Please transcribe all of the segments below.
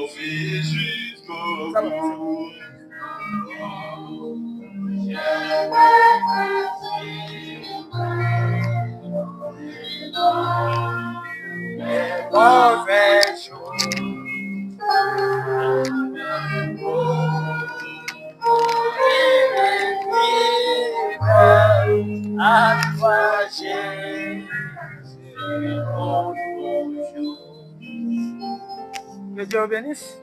fils jusqu'au bout. Mauvaises choses. À toi, Jésus, que Dieu vous bénisse.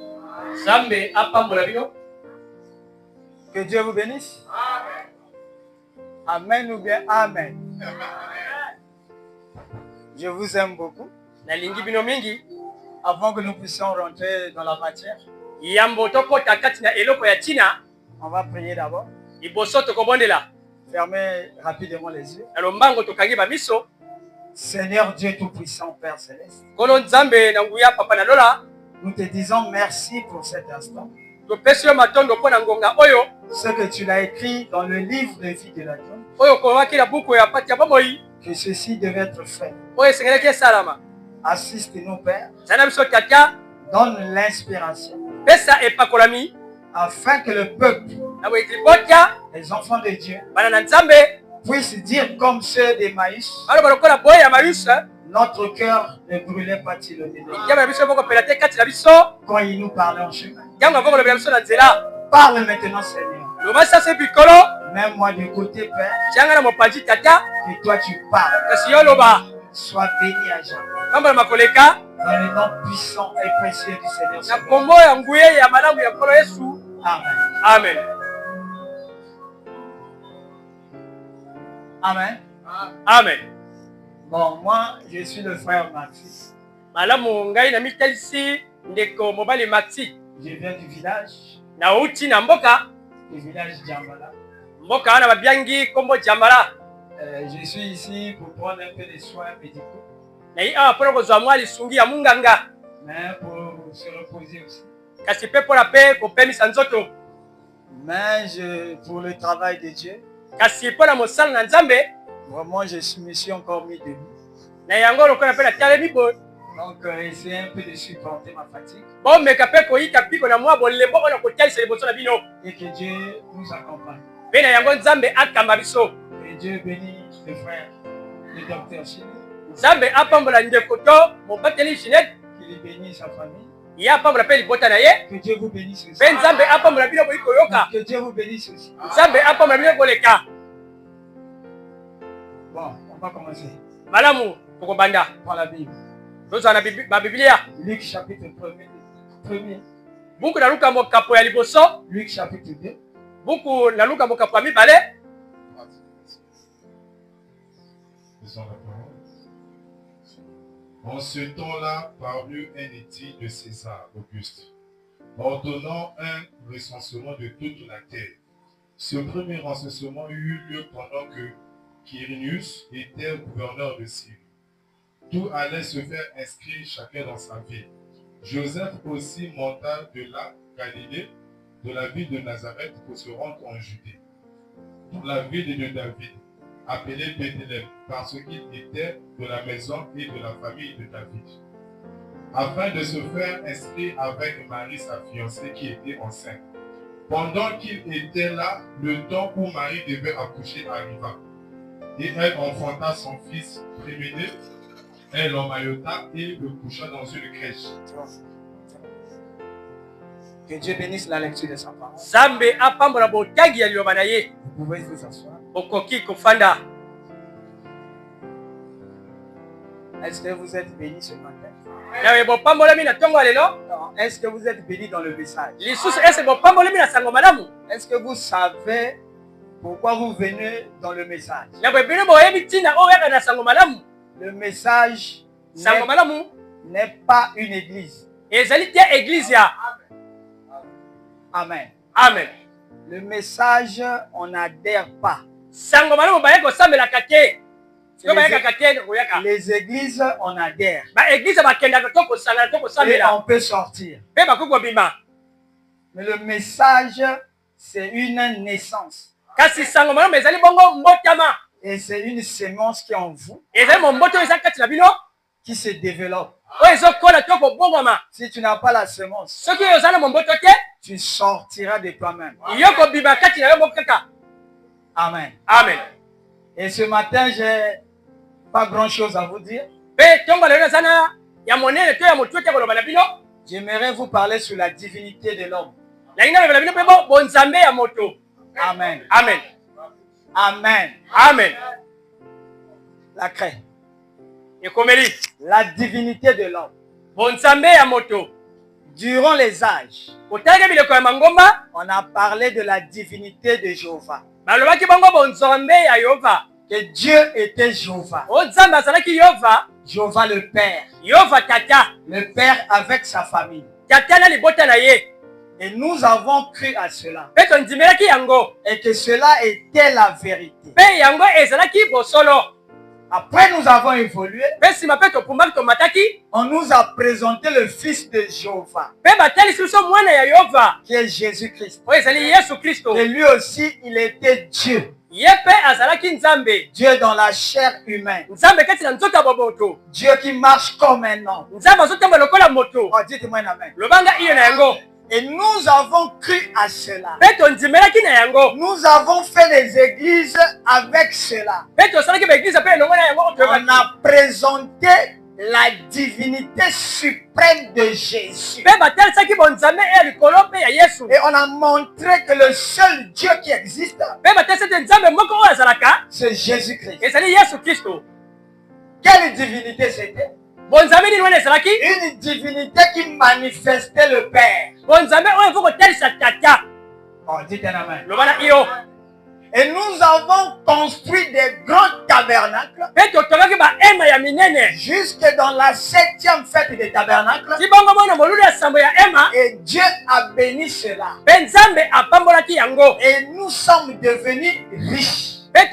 Que Dieu vous bénisse. Amen ou bien Amen. Je vous aime beaucoup. Avant que nous puissions rentrer dans la matière, on va prier d'abord. Fermez rapidement les yeux. Seigneur Dieu Tout-Puissant, Père Céleste, nous te disons merci pour cet instant. Ce que tu l'as écrit dans le livre de vie de la donne, que ceci devait être fait. Assiste-nous, Père. Donne l'inspiration. Afin que le peuple, les enfants de Dieu, puissent dire comme ceux d'Emmaüs, notre cœur ne brûlait pas-il au-dedans quand il nous parlait en chemin. Parle maintenant, Seigneur. Même moi du côté, Père, que toi tu parles. Sois béni à jamais. Dans le nom puissant et précieux du Seigneur. Amen. Amen. Amen. Amen. Bon, moi, je suis le frère Maxi. Je viens du village. Du village Djambala. Je suis ici pour prendre un peu de soins médicaux. Mais pour se reposer aussi. Mais pour le travail de Dieu, vraiment je me suis encore mis debout. Donc essayez un peu de supporter ma fatigue. Et que Dieu nous accompagne. Que Dieu bénisse le frère, le docteur Chine. Qu'il bénisse sa famille. Que Dieu vous bénisse aussi. Que Dieu vous bénisse aussi. Bon, on va commencer. Par la Bible. Luc chapitre 1er. Luc chapitre 2. En ce temps-là parut un édit de César Auguste, ordonnant un recensement de toute la terre. Ce premier recensement eut lieu pendant que Quirinius était gouverneur de Syrie. Tout allait se faire inscrire chacun dans sa ville. Joseph aussi monta de la Galilée, de la ville de Nazareth, pour se rendre en Judée, dans la ville de David, appelé Bethléem, parce qu'il était de la maison et de la famille de David, afin de se faire inscrire avec Marie, sa fiancée, qui était enceinte. Pendant qu'il était là, le temps où Marie devait accoucher arriva, et elle enfanta son fils premier-né. Elle l'emmaillota et le coucha dans une crèche. Que Dieu bénisse la lecture de sa parole. Vous pouvez vous asseoir. Est-ce que vous êtes bénis ce matin? Est-ce que vous êtes bénis dans le message? Est-ce que vous savez pourquoi vous venez dans le message? Le message n'est pas une église. Amen. Amen. Le message, on n'adhère pas. Les églises, on adhère. Et on peut sortir. Mais le message, c'est une naissance. Et c'est une sémence qui est en vous. qui se développe. Si tu n'as pas la semence, tu sortiras de toi-même. Amen. Amen. Et ce matin, j'ai pas grand-chose à vous dire. J'aimerais vous parler sur la divinité de l'homme. Amen. Amen. Amen. Amen. La craie. La divinité de l'homme. Durant les âges, on a parlé de la divinité de Jéhovah. Que Dieu était Jéhovah. Jéhovah le Père. Le Père avec sa famille. Et nous avons cru à cela. Et que cela était la vérité. Après nous avons évolué. On nous a présenté le Fils de Jéhovah, qui est Jésus-Christ. Et lui aussi, il était Dieu. Dieu dans la chair humaine. Dieu qui marche comme un homme. Oh, dites-moi un amen. Et nous avons cru à cela. Nous avons fait des églises avec cela. On a présenté la divinité suprême de Jésus. Et on a montré que le seul Dieu qui existe, c'est Jésus-Christ. Quelle divinité c'était? Une divinité qui manifestait le Père. Oh, dites un amen. Et nous avons construit des grands tabernacles jusque dans la 7e fête des tabernacles. Et Dieu a béni cela. Et nous sommes devenus riches avec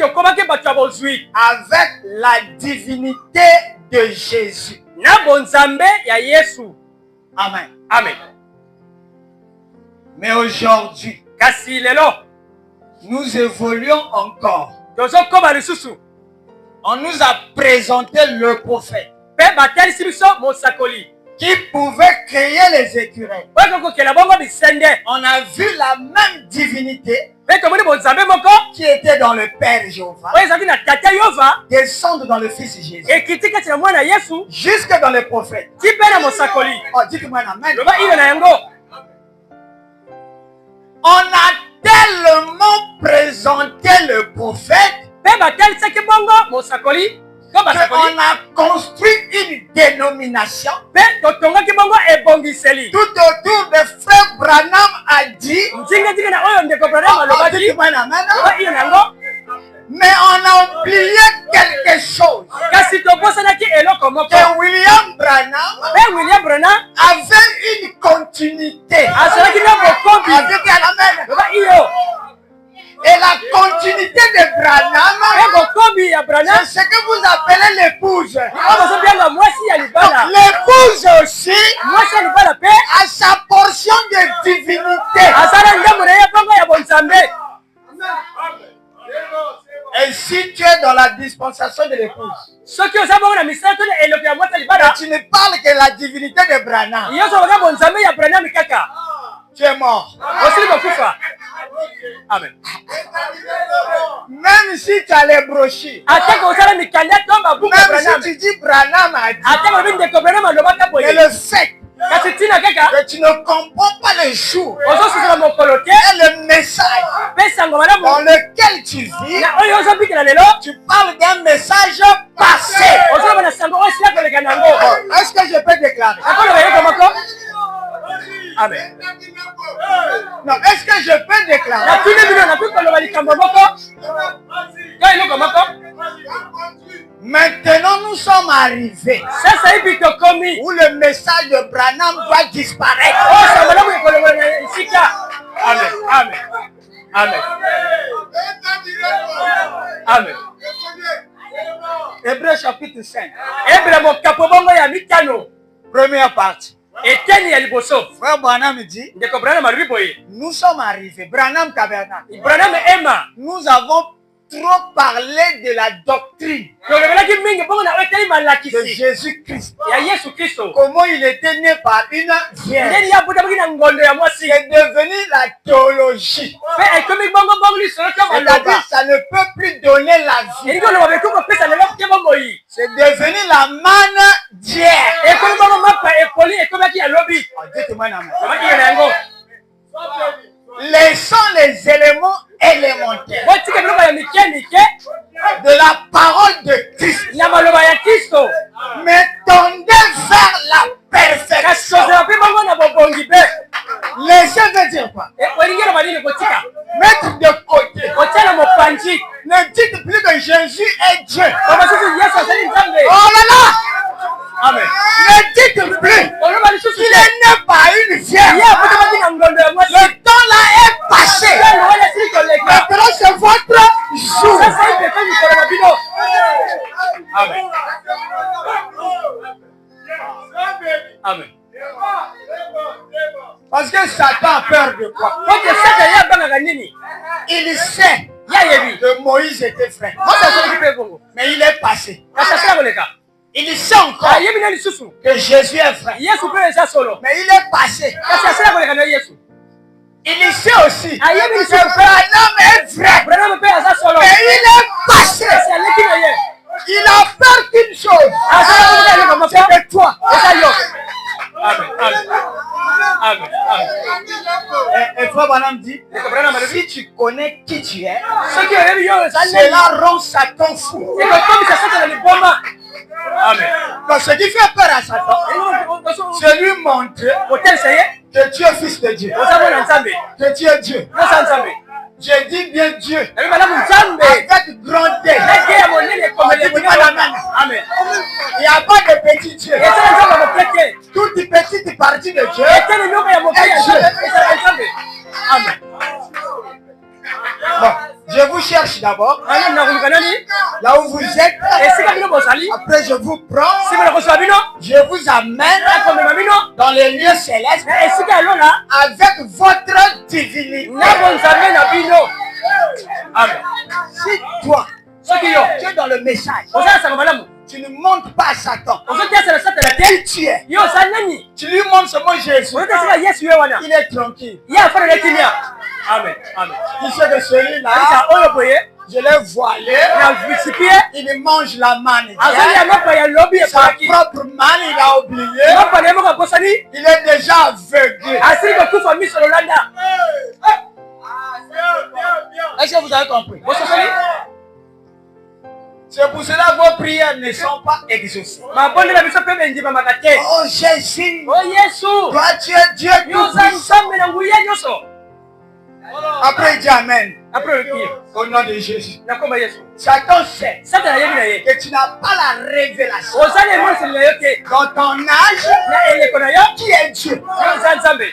la divinité de Jésus. Amen. Amen. Mais aujourd'hui, nous évoluons encore. On nous a présenté le prophète qui pouvait créer les écureuils. On a vu la même divinité qui était dans le Père Jéhovah descendre dans le Fils Jésus jusque dans les prophètes. Oh, dites-moi amen. On a tellement présenté le prophète qu'on a construit une dénomination tout autour de frère Branham a dit. Mais on a oublié quelque chose. Que William Branham avait une continuité. Et la continuité de Branham, c'est ce que vous appelez l'épouse. L'épouse aussi a sa portion de divinité. Et si tu es dans la dispensation de l'épouse, et tu ne parles que la divinité de Branham, tu es mort. Amen. Même si tu as les brochures, même si tu dis Branham a dit, mais le fait que tu ne comprends pas le jour et le message dans lequel tu vis, tu parles d'un message passé. Est-ce que je peux déclarer? Amen. Non, est-ce que je peux déclarer? Maintenant, nous sommes arrivés où le message de Branham doit disparaître. Amen. Amen. Amen. Amen. Hébreux chapitre 5. Première partie. Frère Branham dit, nous sommes arrivés, Branham Tabernacle. Nous avons trop parlé de la doctrine de Jésus-Christ. Comment il était né par une vierge. C'est devenu la théologie. C'est-à-dire ça ne peut plus donner la vie. C'est devenu la manne d'hier. Dites-moi un amen. Laissons les éléments élémentaires de la parole de Christ. Mais tendez vers la perfection. Laissez veut dire quoi? Mettre de côté. Ne dites plus que Jésus est Dieu. Oh là là! Amen. Ne dites plus qu'il est né par une vierge. Le temps là est passé. Maintenant c'est votre jour. Amen. Amen. Parce que Satan a peur de quoi? Il sait que Moïse était frère. Mais il est passé. Il sait encore que Jésus est frère. Mais il est passé. Il sait aussi que Branham est vrai. Mais il est passé. Il a peur qu'une chose. C'est que toi. Amen. Amen. Et frère Branham dit, si tu connais qui tu es, cela rend Satan fou. Amen. Donc ce qui fait peur à Satan, c'est lui montrer que tu es fils de Dieu. Que tu es Dieu. Je dis bien Dieu. Avec grand D. Amen. Il n'y a pas de petit Dieu. Toute petite partie de Dieu est Dieu. Amen. Bon, je vous cherche d'abord. Là où vous êtes. Après je vous prends. Je vous amène dans les lieux célestes avec votre divinité. Amen. Si toi, tu es dans le message, tu ne montres pas à Satan qui tu es. Tu lui montres seulement Jésus. Il est tranquille. Amen. Amen. Il sait que celui-là, je l'ai voilé. Il mange la manne. Sa propre manne, il a oublié. Il est déjà aveuglé. Est-ce que vous avez compris? C'est pour cela que vos prières ne sont pas exaucées. Oh Jésus, toi tu es Dieu tout-puissant. Après il dit Amen. Au nom de Jésus. Satan sait que tu n'as pas la révélation. Dans ton âge, qui est Dieu?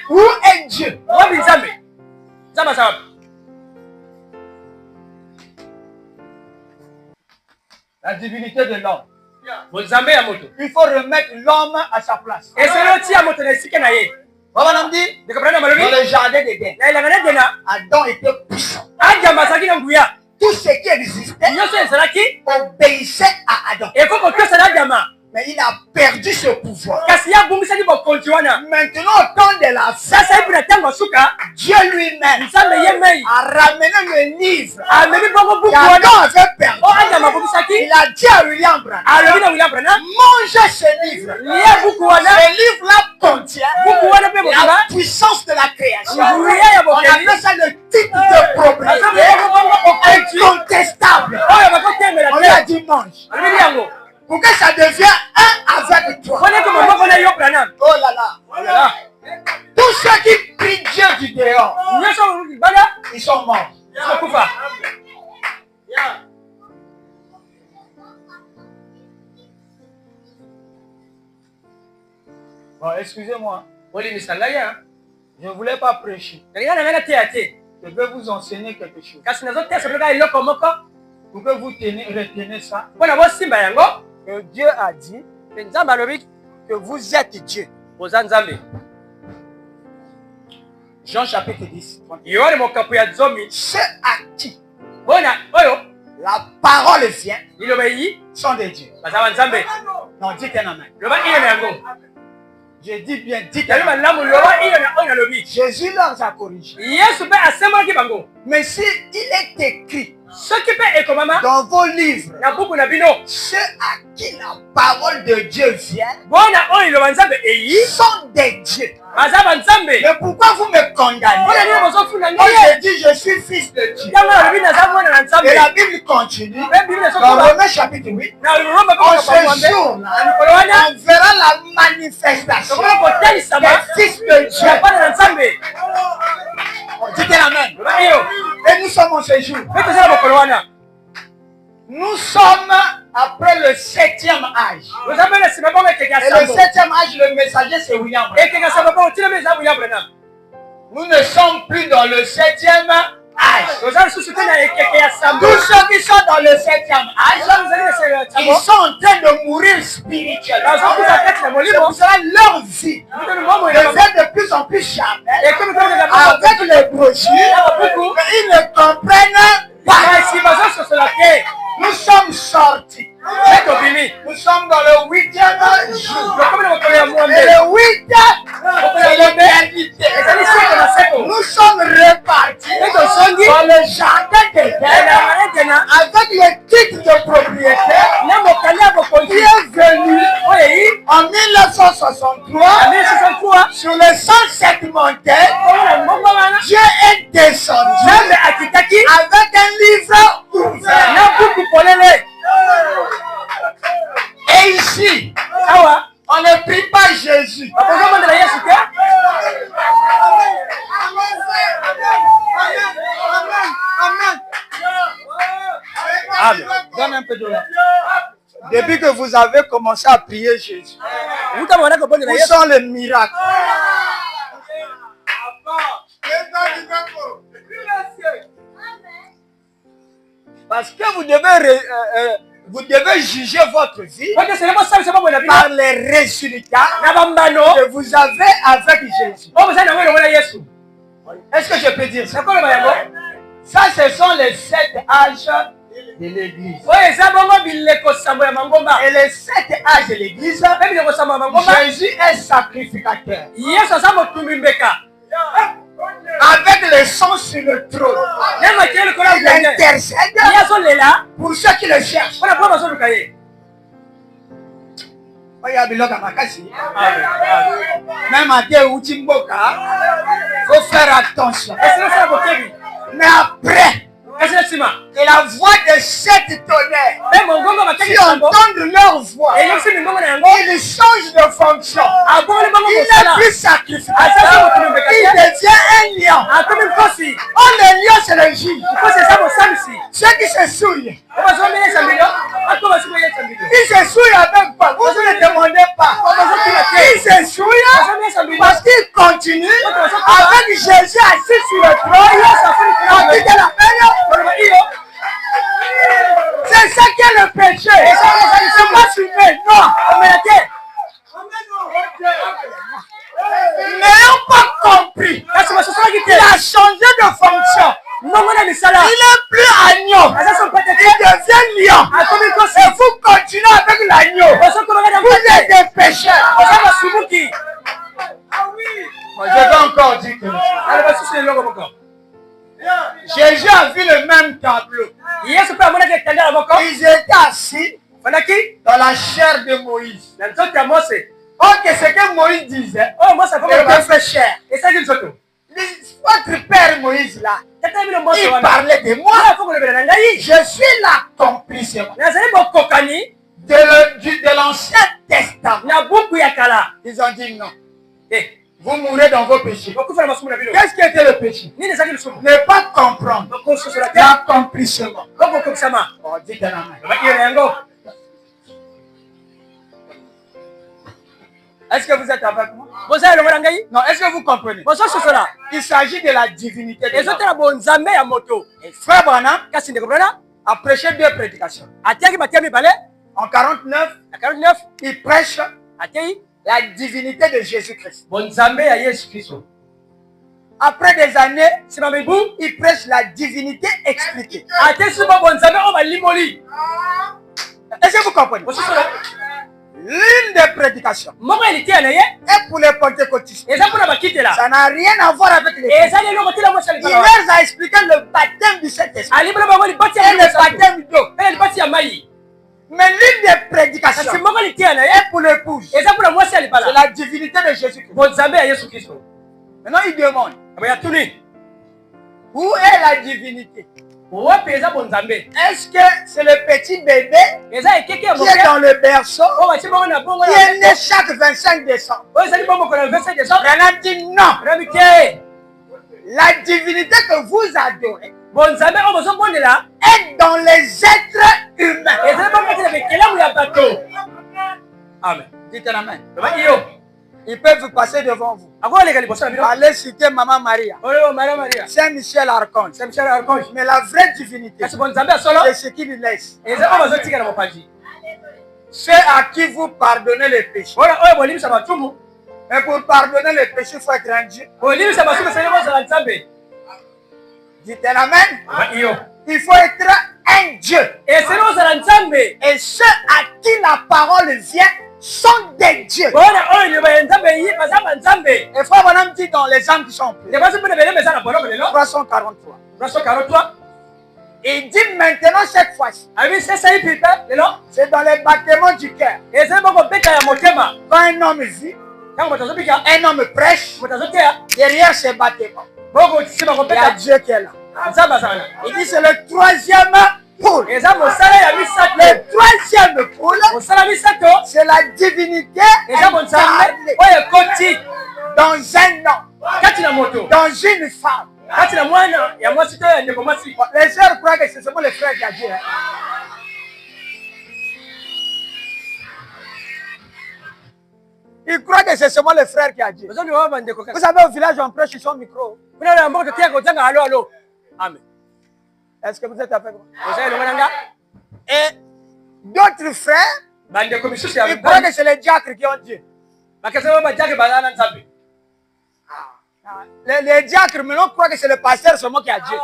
Où est Dieu? La divinité de l'homme. Il faut remettre l'homme à sa place. Dans le jardin d'Éden, Adam était puissant. Tout ce qui existait obéissait à Adam. Mais il a perdu ce pouvoir. Maintenant, au temps de la fin, Dieu lui-même a ramené le livre qu'Adam avait perdu. Il a dit à William Branham, mange ce livre. Ce livre-là contient la puissance de la création. On appelle ça le titre de propriété incontestable. On lui a dit mange. Pour que ça devienne un avec toi. Oh là là. Tous ceux qui prient Dieu du dehors, ils sont morts. Bon, excusez-moi. Je ne voulais pas prêcher. Je vais vous enseigner quelque chose. Pour que vous retenez ça. Que Dieu a dit que vous êtes Dieu. Jean chapitre 10. C'est à qui La parole vient. Il obéit. Sont des dieux. Non, dites un amen. Je dis bien, dites un amen. Jésus leur a corrigé. Mais si il est écrit dans vos livres, ceux à qui la parole de Dieu vient sont des dieux. Mais pourquoi vous me condamnez? Moi je dis je suis fils de Dieu. Et la Bible continue. Dans Romains chapitre 8. En ce jour-là, on verra la manifestation des fils de Dieu. Dites amen. Et nous sommes en ce jour. Nous sommes après le 7e âge. Et le 7e âge, le messager c'est William. Nous ne sommes plus dans le 7e âge. Tous ceux qui sont dans le 7e âge, ils sont en train de mourir spirituellement. C'est pour cela leur vie devient de plus en plus charnelle avec les brochures, mais ils ne comprennent pas. Nous sommes sortis. Nous sommes dans le 8e jour. Et le 8e, c'est l'éternité. Nous sommes repartis dans le jardin d'Éden avec le titre de propriétaire qui est venu en 1963 sur les 107 montagnes. Dieu est descendu avec un livre ouvert. Et ici, on ne prie pas Jésus. Amen. Donne un peu de là. Depuis que vous avez commencé à prier Jésus, où sont les miracles? Parce que vous devez juger votre vie par les résultats que vous avez avec Jésus. Est-ce que je peux dire ça? Ça, ce sont les 7 âges de l'église. Et les 7 âges de l'église, Jésus est sacrificateur. Avec le sang sur le trône. Il intercède pour ceux qui le cherchent. Même à Dieu ou Timboka, il faut faire attention. Mais après, et la voix de 7 tonnerres qui entendent leur voix, ils changent de fonction. Il n'est plus sacrificateur, il devient un lion. Oh, le lion c'est le juge. Ceux qui se souillent, ils se souillent avec quoi? Vous ne demandez pas. Ils se souillent parce qu'ils continuent avec Jésus assis sur le trône. C'est ça qui est le péché. C'est pas suivre. Non. N'ayant pas compris, il a changé de fonction. Il n'est plus agneau. Il devient lion. Et vous continuez avec l'agneau. Vous êtes des pécheurs. Je vais encore dire que Jésus a vu le même tableau. Ils étaient assis dans la chair de Moïse. Ok, ce que Moïse disait était fait chair. Votre père Moïse là, il parlait de moi. Je suis l'accomplissement de l'Ancien Testament. Ils ont dit non. Vous mourrez dans vos péchés. Qu'est-ce qui était le péché? Ne pas comprendre l'accomplissement. Oh, dites un amen. Est-ce que vous êtes avec moi? Non, est-ce que vous comprenez? Il s'agit de la divinité de l'homme. Et frère Branham a prêché 2 prédications. En 49, il prêche la divinité de Jésus-Christ. Après des années, il prêche la divinité expliquée. Est-ce que vous comprenez? L'une des prédications est pour les pentecôtistes. Ça n'a rien à voir avec les chrétiens. Il leur a expliqué le baptême du Saint-Esprit et le baptême d'eau. Mais l'une des prédications est pour l'épouse. C'est la divinité de Jésus-Christ. Maintenant, il demande, où est la divinité? Est-ce que c'est le petit bébé qui est dans le berceau, qui est né chaque 25 décembre? Branham dit non. La divinité que vous adorez est dans les êtres humains. Amen. Dites amen. Ils peuvent passer devant vous. Allez citer Maman Maria. Saint Michel Archange. Mais la vraie divinité, c'est ce qu'il laisse. C'est à qui vous pardonnez les péchés. Et pour pardonner les péchés, il faut être un Dieu. Dites amen. Il faut être un Dieu. Et ceux à qui la parole vient sont des dieux. Et frère Bonhomme dit dans les âmes qui sont pleines. 343. Il dit maintenant cette fois-ci. C'est dans les battements du cœur. Quand un homme vit, un homme prêche, derrière ces battements, il y a Dieu qui est là. Il dit c'est le troisième pôle. Le troisième pôle, c'est la divinité incarnée dans un homme, dans une femme. Les sœurs croient que c'est seulement les frères qui a dit. Ils croient que c'est seulement les frères qui a dit. Vous savez, au village, on prêche sur son micro. Amen. Est-ce que vous êtes avec moi? Et d'autres frères, ils croient que c'est les diacres qui ont dit. Les diacres maintenant croient que c'est le pasteur seulement qui a dit.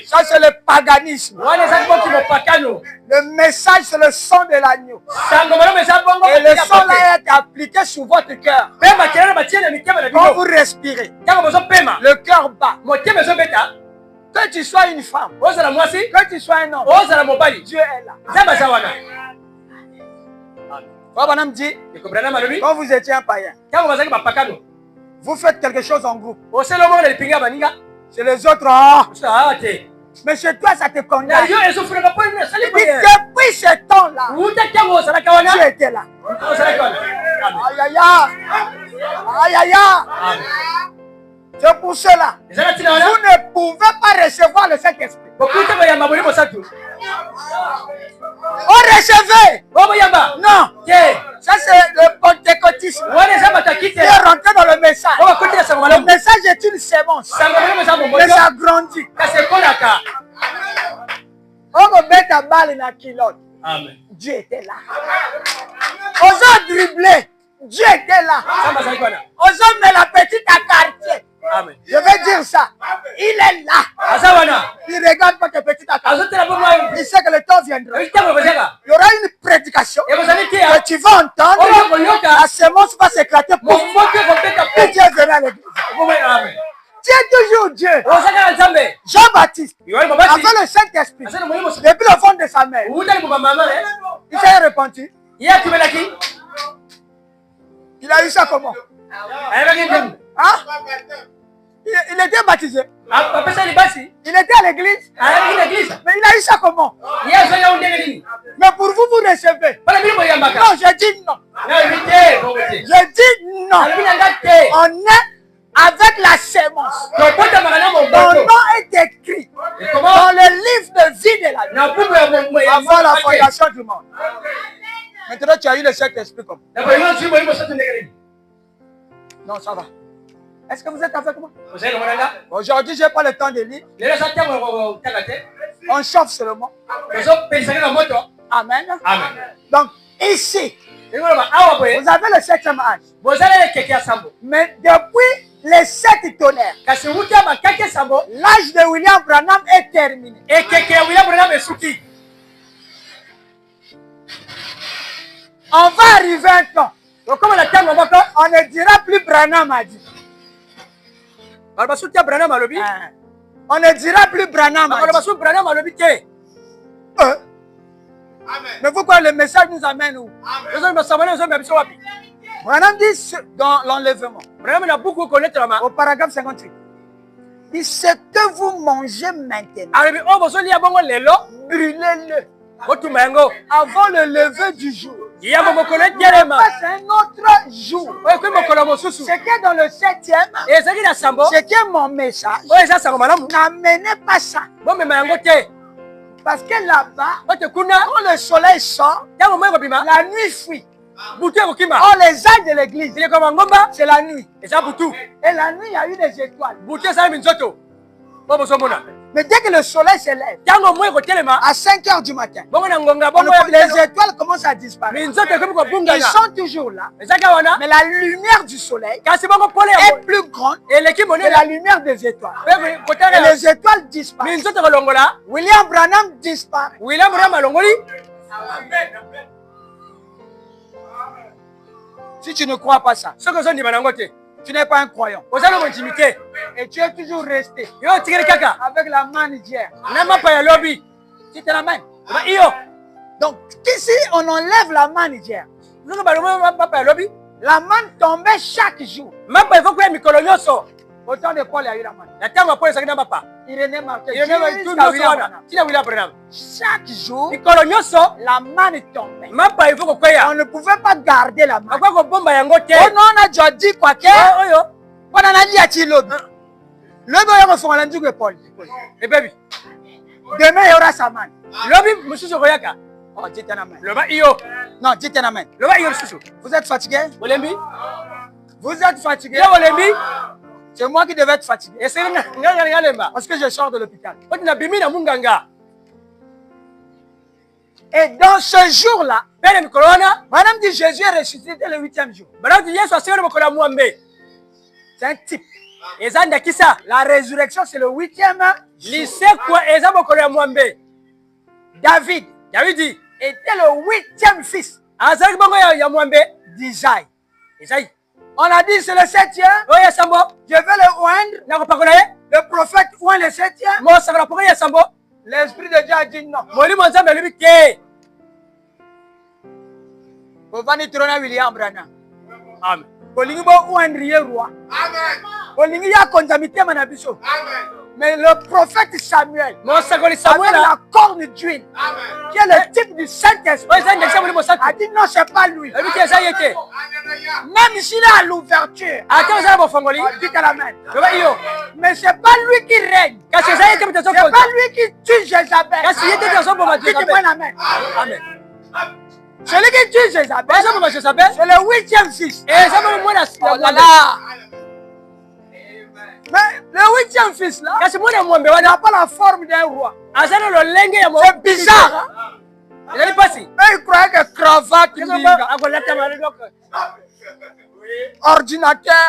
Ça c'est le paganisme. Le message c'est le sang de l'agneau. Et le sang là est appliqué sur votre cœur. Quand vous respirez, le cœur bat. Que tu sois une femme, que tu sois un homme, Dieu est là. Abraham dit, quand vous étiez un païen, vous faites quelque chose en groupe. C'est les autres. Mais chez toi, ça te condamne. Depuis ce temps-là, tu étais là. Aïe, aïe, aïe. Aïe, aïe, aïe. C'est pour cela. Vous ne pouvez pas recevoir le Saint-Esprit. On recevait. Non. Ça c'est le pentecôtisme. Qui est rentré dans le message. Le message est une sémence. Mais ça grandit. On me met ta balle dans la culotte. Dieu était là. On a dribblé. Dieu était là. On met la petite à quartier. Amen. Je vais dire ça. Il est là. Il ne regarde pas que petit à quartier. Il sait que le temps viendra. Il y aura une prédication que tu vas entendre. La sémence va s'éclater pour que Dieu vienne à l'église. Tu es toujours Dieu. Jean-Baptiste avait le Saint-Esprit depuis le fond de sa mère. Il s'est repenti. Il a eu ça comment? Hein? Il était baptisé. Il était à l'église. Mais il a eu ça comment? Mais pour vous, vous recevez. Non, je dis non. Je dis non. On est avec la sémence. Ton nom est écrit dans le livre de vie de la vie avant la fondation du monde. Maintenant, tu as eu le Saint-Esprit comme. Non, ça va. Est-ce que vous êtes avec moi? Aujourd'hui, je n'ai pas le temps de lire. On chauffe seulement. Amen. Donc, ici, vous avez le 7e âge. Mais depuis les 7 tonnerres. L'âge de William Branham est terminé. On va arriver un temps. On ne dira plus Branham a dit. On ne dira plus Branham a dit. Mais pourquoi le message nous amène où? Branham dit dans l'enlèvement, au paragraphe 58, dit ce que vous mangez maintenant, brûlez-le avant le lever du jour. C'est un autre jour. C'est que dans le 7e, c'est que mon message, n'amenez pas ça. Parce que là-bas, quand le soleil sort, la nuit fuit. Or, les ailes de l'église, c'est la nuit. Et la nuit, il y a eu des étoiles. Mais dès que le soleil se lève, à 5 h du matin, les étoiles commencent à disparaître. Ils sont toujours là. Mais la lumière du soleil est plus grande que la lumière des étoiles. Et les étoiles disparaissent. William Branham disparaît. Si tu ne crois pas ça, tu n'es pas un croyant. Et tu es toujours resté avec la manigère. Tu te la main. Donc, ici, on enlève la manigère. La manne tombait chaque jour. Autant de Paul, il y a eu la manne. Irénée marquait. Chaque jour, la manne tombait. On ne pouvait pas garder la manne. Oh non, on a déjà dit quoi que? On a dit à qui l'autre. L'autre, il va faire l'enduit de Paul. Demain, il y aura sa manne. Oh, dites un amen. Non, dites un amen. Vous êtes fatigué? Vous êtes fatigué? C'est moi qui devais être fatigué. Parce que je sors de l'hôpital. Et dans ce jour-là, Madame dit Jésus est ressuscité le 8e jour. C'est un type. La résurrection, c'est le 8e jour. David était le 8e fils d'Isaïe. On a dit c'est le 7e. Je vais le oindre. Le prophète oint le 7e. L'Esprit de Dieu a dit non. Faut venir trôner William Branham. Amen. Olingi bo oindrier roi. Amen. Olingi ya kontamité manabiso. Mais le prophète Samuel, avec la corne d'huile, qui est le type du Saint-Esprit, a dit non, c'est pas lui. Même s'il est à l'ouverture, dites à la main. Mais c'est pas lui qui règne. C'est pas lui qui tue Jézabel. Dites-moi la main. Amen. Celui qui tue Jézabel, c'est le 8e fils. Oh là là. Mais le 8e fils là, il n'a pas la forme d'un roi. C'est bizarre. Mais il croyait que cravate, ordinateur,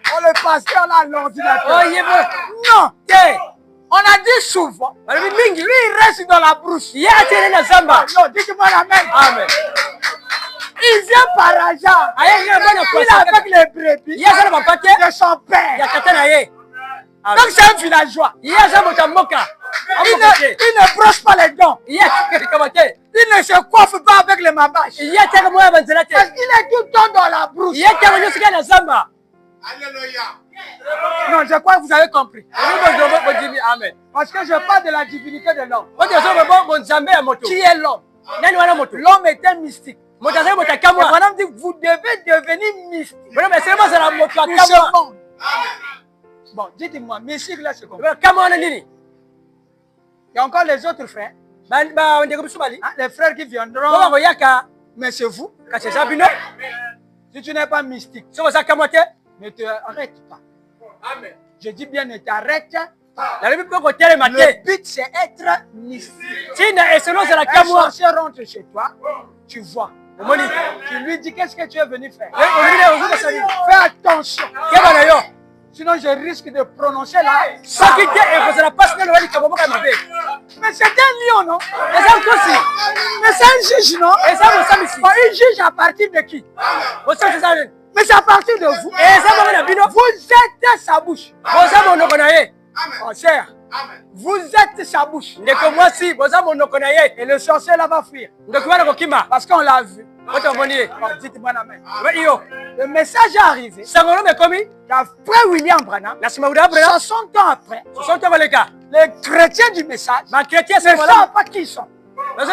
on le pasteur là, l'ordinateur. Non. On a dit souvent, lui il reste dans la brousse. Non, dites-moi la même. Amen. Il vient par hasard. Il est avec les brebis de son père. Donc c'est un villageois. Il ne brosse pas les dents. Il ne se coiffe pas avec les mabaches. Parce qu'il est tout le temps dans la brousse. Alléluia. Non, je crois que vous avez compris. Amen. Parce que je parle de la divinité de l'homme. Qui est l'homme? L'homme est un mystique. Madame dit, vous devez devenir mystique. Pour ce monde. Bon, dites-moi, mystique là, c'est comment? Il y a encore les autres frères. Les frères qui viendront. Mais c'est vous. Si tu n'es pas mystique, ne t'arrête pas. Amen. Je dis bien, ne t'arrête pas. Le but, c'est être mystique. Un sorcier rentre chez toi, tu vois. Tu lui dis qu'est-ce que tu es venu faire. Fais attention. Sinon je risque de prononcer là. Mais c'est un lion, non? Mais c'est un juge, non? Il juge à partir de qui? Mais c'est à partir de vous. Vous êtes sa bouche. Oh, cher. Vous êtes sa bouche. Et le sorcier là va fuir. Parce qu'on l'a vu. Dites-moi la main. Le message est arrivé. Après William Branham, 60 ans après, les chrétiens du message ne savent pas qui ils sont. Ni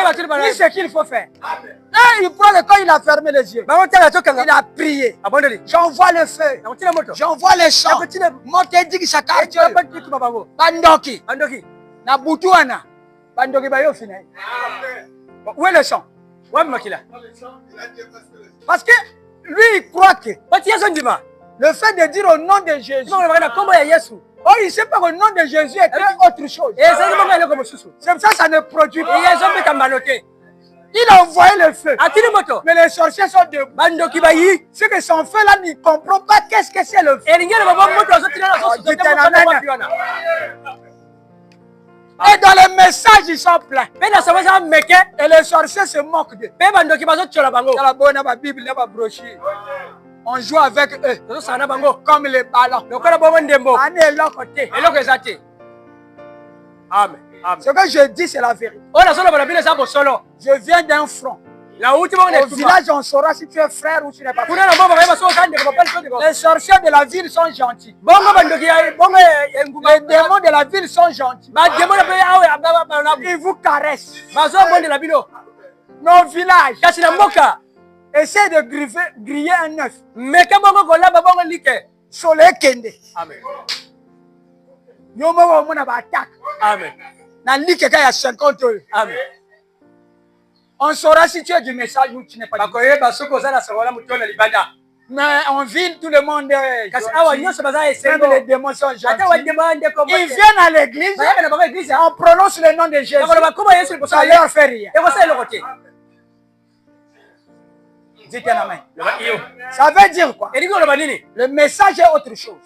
ce qu'il faut faire. Et il prend le temps, il a fermé les yeux. Il a prié. J'envoie le feu. J'envoie les chants. Montez Saka. Bandoki. Nabutuana. Bandoki Bayo Final. Où est le chant? Parce que lui, il croit que le fait de dire au nom de Jésus, oh, il ne sait pas que le nom de Jésus est autre chose. C'est pour ça que ça ne produit pas. Il a envoyé le feu. Mais les sorciers sont debout. C'est que son feu là ne comprend pas qu'est-ce que c'est le feu. Et dans les messages, ils sont pleins. Et les sorciers se moquent d'eux. On joue avec eux comme les ballons. Amen. Ce que je dis, c'est la vérité. Je viens d'un front. Au village, on saura si tu es frère ou tu n'es pas frère. Les sorciers de la ville sont gentils. Les démons de la ville sont gentils. Ils vous caressent. Nos villages essaient de griller un œuf. Soleil Kende. Amen. Amen. Amen. On saura si tu es du message ou tu n'es pas. Mais en ville, tout le monde est gentil. Même les démons sont gentils. Ils viennent à l'église, on prononce le nom de Jésus. Ça leur fait rien. Dites la main. Ça veut dire quoi? Le message est autre chose.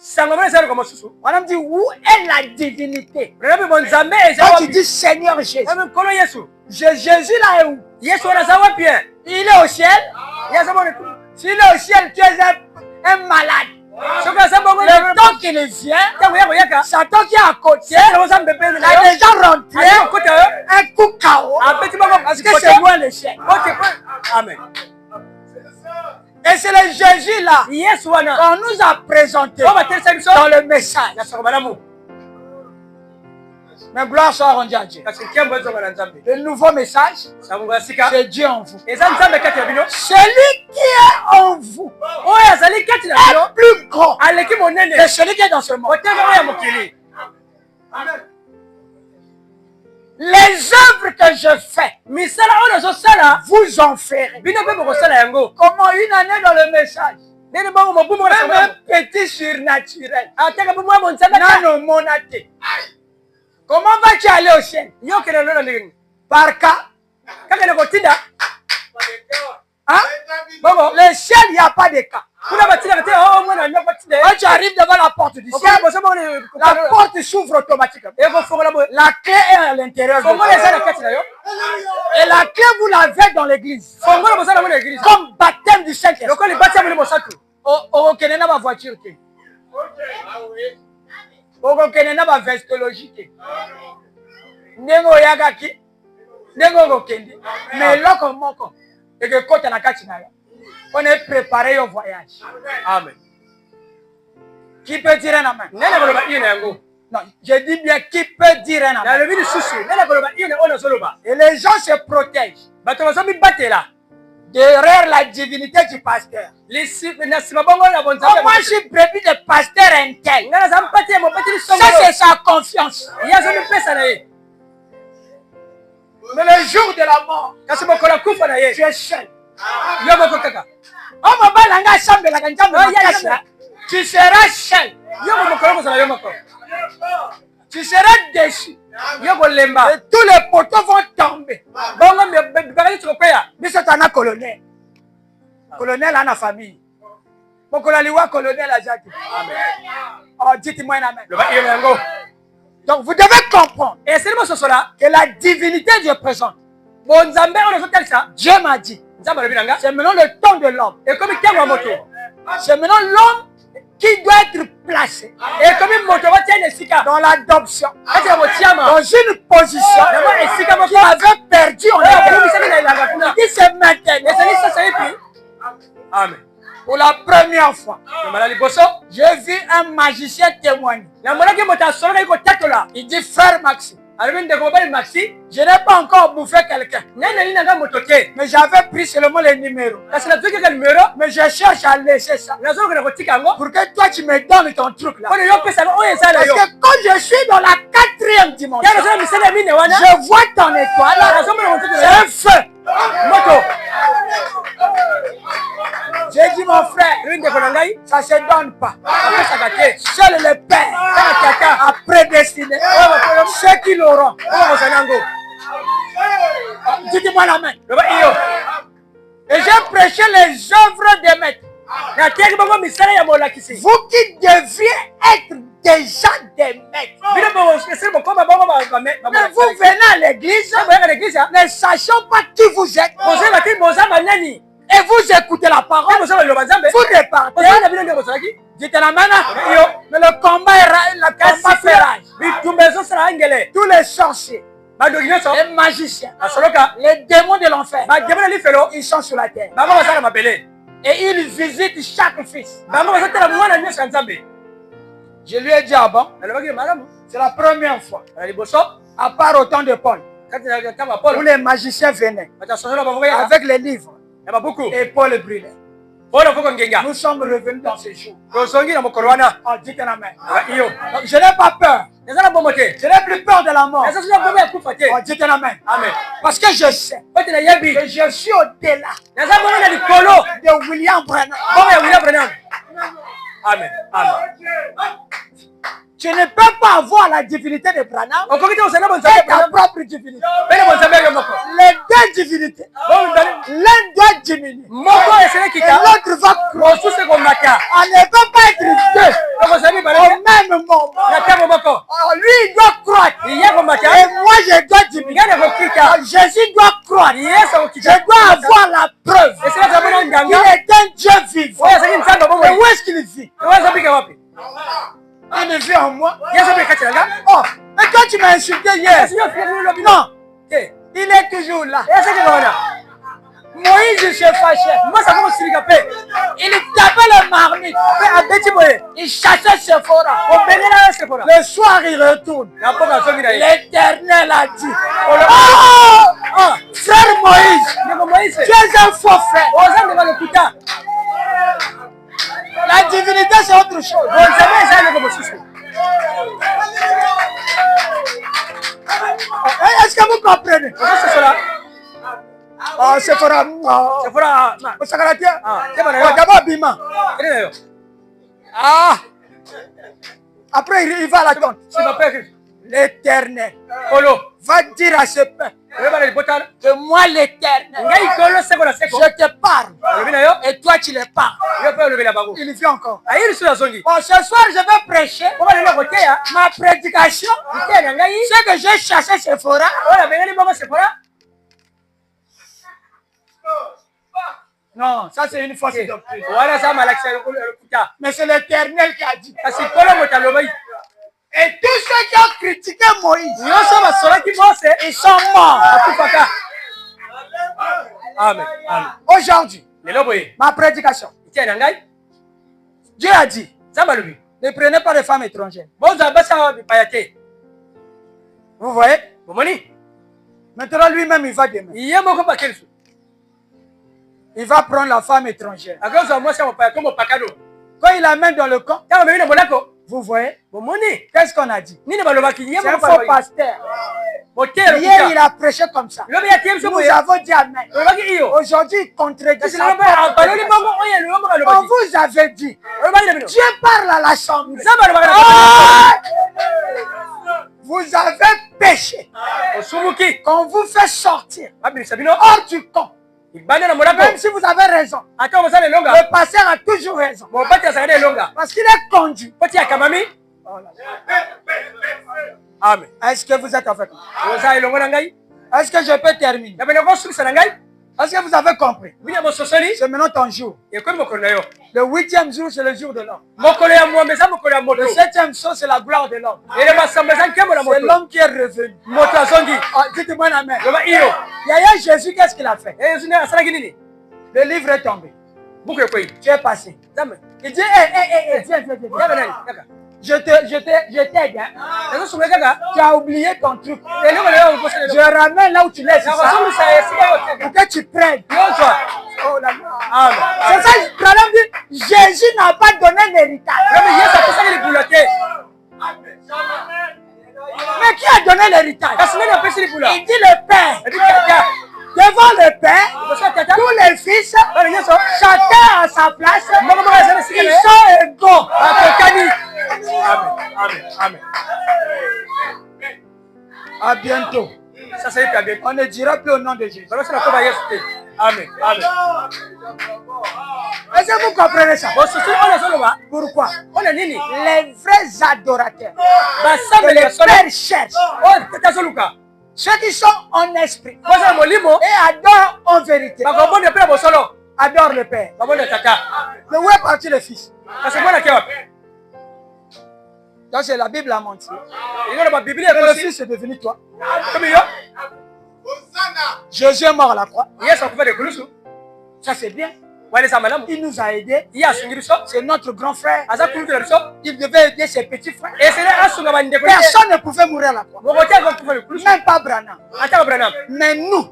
On dit où est la divinité? Quand tu dis Seigneur Jésus, Jésus là est où? Il est au ciel. S'il est au ciel, tu es un malade. Le temps qu'il vient, Satan qui est à côté, il a déjà rentré un coup KO. Parce que c'est loin le ciel. Amen. Et c'est le Jésus là qu'on nous a présenté dans le message. Mais gloire soit rendue à Dieu. Le nouveau message, c'est Dieu en vous. Celui qui est en vous est plus grand que celui qui est dans ce monde. Les œuvres que je fais, vous en ferez. Comment une année dans le message? Même un petit surnaturel. Comment vas-tu aller au ciel? Par cas? Hein? Le ciel, il n'y a pas de cas. Quand tu arrives devant la porte du ciel, la porte s'ouvre automatiquement. La clé est à l'intérieur. Et la clé, vous l'avez dans l'église. Comme baptême du Saint-Esprit. On connaît ma voiture. On connaît ma vestologie. Nengo yagaki. Nengo kendi. Mais là, et que quand on est préparé au voyage. Amen. Qui peut dire un amen? Non, je dis bien qui peut dire un amen. Et les gens se protègent derrière la divinité du pasteur. Moi, je suis brebis de pasteur intel. Ça, c'est sa confiance. Mais le jour de la mort, tu es seul. Tu seras seul. Tu seras déçu. Et tous les poteaux vont tomber. Mais c'est un colonel. Colonel a la famille. Mon colonel a Jacques. Amen. Oh, dites-moi un amen. Le ba iyo yango. Donc vous devez comprendre Et c'est le ce là que la divinité Dieu présente. Bon Nzambe on est tel ça. Dieu m'a dit. Nzambe le binanga. C'est maintenant le temps de l'homme. Et comme il a moto. C'est maintenant l'homme qui doit être placé Et comme il moto va tirer sika. dans l'adoption, Dans dans une position qu'il avait perdu en Éden. Il dit c'est maintenant. Amen. Pour la première fois, j'ai vu un magicien témoigner. Il dit frère Maxime, je n'ai pas encore bouffé quelqu'un. Mais j'avais pris seulement les numéros. Mais je cherche à laisser ça. Pour que toi tu me donnes ton truc là. Parce que quand je suis dans la 4e dimension, je vois ton étoile. C'est un feu. J'ai dit mon frère, ça ne se donne pas. Seul le Père a prédestiné ceux qui l'auront. Dites-moi la main. Et j'ai prêché les œuvres des maîtres. Vous qui deviez être déjà des maîtres. Mais vous venez à l'église, ne sachant pas qui vous êtes. Et vous écoutez la parole, vous repartez. Dites la main. Mais le combat fait rage. Tous les sorciers, les magiciens, les démons de l'enfer, ils sont sur la terre. Et ils visitent chaque fils. Je lui ai dit avant, c'est la première fois. À part au temps de Paul, où les magiciens venaient avec les livres. Et Paul brûlait. Nous sommes revenus dans ces jours. Oh, dites la main. Je n'ai pas peur. Je n'ai plus peur de la mort. Oh, dites la main. Parce que je sais que je suis au-delà de William Branham. Amen. Amen. Tu ne peux pas avoir la divinité de Branham et ta propre divinité. Les deux divinités. L'un doit diminuer. Et l'autre va croître. On ne peut pas être deux au même moment. Lui, il doit croître. Et moi, je dois diminuer. Jésus doit croître. Je dois avoir la preuve. Il est un Dieu vivant. Et où est-ce qu'il vit? Il ne vit en moi. Oh, mais quand tu m'as insulté hier, non, il est toujours là. Moïse se fâchait. Il tapait le marmite. Il chassait Sephora. Le soir, il retourne. L'Éternel a dit, oh, frère Moïse, tu es un faux frère. La divinité, c'est autre chose. Est-ce que vous comprenez? Oh, Sephora. D'abord, Bima. Ah. Après, il va à la tente. L'Éternel va dire à ce peuple que moi, l'Éternel, je te parle et toi, tu les parles. Il vit encore. Bon, ce soir, je vais prêcher ma prédication. C'est que j'ai chassé Sephora. Non, ça c'est une fausse doctrine. Mais c'est l'Éternel qui a dit. Et tous ceux qui ont critiqué Moïse, ils sont morts. Amen. Aujourd'hui, ma prédication. Dieu a dit, ne prenez pas de femmes étrangères. Vous voyez? Maintenant, lui-même, il va demain. Il va prendre la femme étrangère. Quand il la met dans le camp, vous voyez? Qu'est-ce qu'on a dit? C'est un faux pasteur. Hier, il a prêché comme ça. Nous avons dit amen. Aujourd'hui, il contredit sa parole. On vous avait dit, Dieu parle à l'assemblée. Vous avez péché. Qu'on vous fait sortir hors du camp. Même si vous avez raison. Le pasteur a toujours raison. Parce qu'il est conduit. Amen. Est-ce que vous êtes avec moi? Est-ce que je peux terminer? Est-ce que vous avez compris? C'est maintenant ton jour. Le 8e jour, c'est le jour de l'homme. Le 7e jour, c'est la gloire de l'homme. C'est l'homme qui est revenu. Dites-moi amen. Yaya Jésus, qu'est-ce qu'il a fait? Le livre est tombé. Tu es passé. Il dit, viens. Je t'aide. Tu as oublié ton truc. Je ramène là où tu laisses. Pour que tu prennes. Oh là là. C'est ça, le problème dit, Jésus n'a pas donné l'héritage. Mais qui a donné l'héritage? Il dit le Père. Devant le Père, tous les fils, chacun à sa place, ils sont égaux. Amen. À bientôt. On ne dira plus au nom de Jésus. Amen. Est-ce que vous comprenez ça? Pourquoi? Les vrais adorateurs que les pères cherchent, ceux qui sont en esprit et adorent en vérité, adorent le Père. Mais où est parti le Fils? Donc c'est la Bible a menti. Le Fils est devenu toi. Jésus est mort à la croix. Ça c'est bien. Il nous a aidés. C'est notre grand frère. Il devait aider ses petits frères. Personne ne pouvait mourir à la croix. Même pas Branham. Mais nous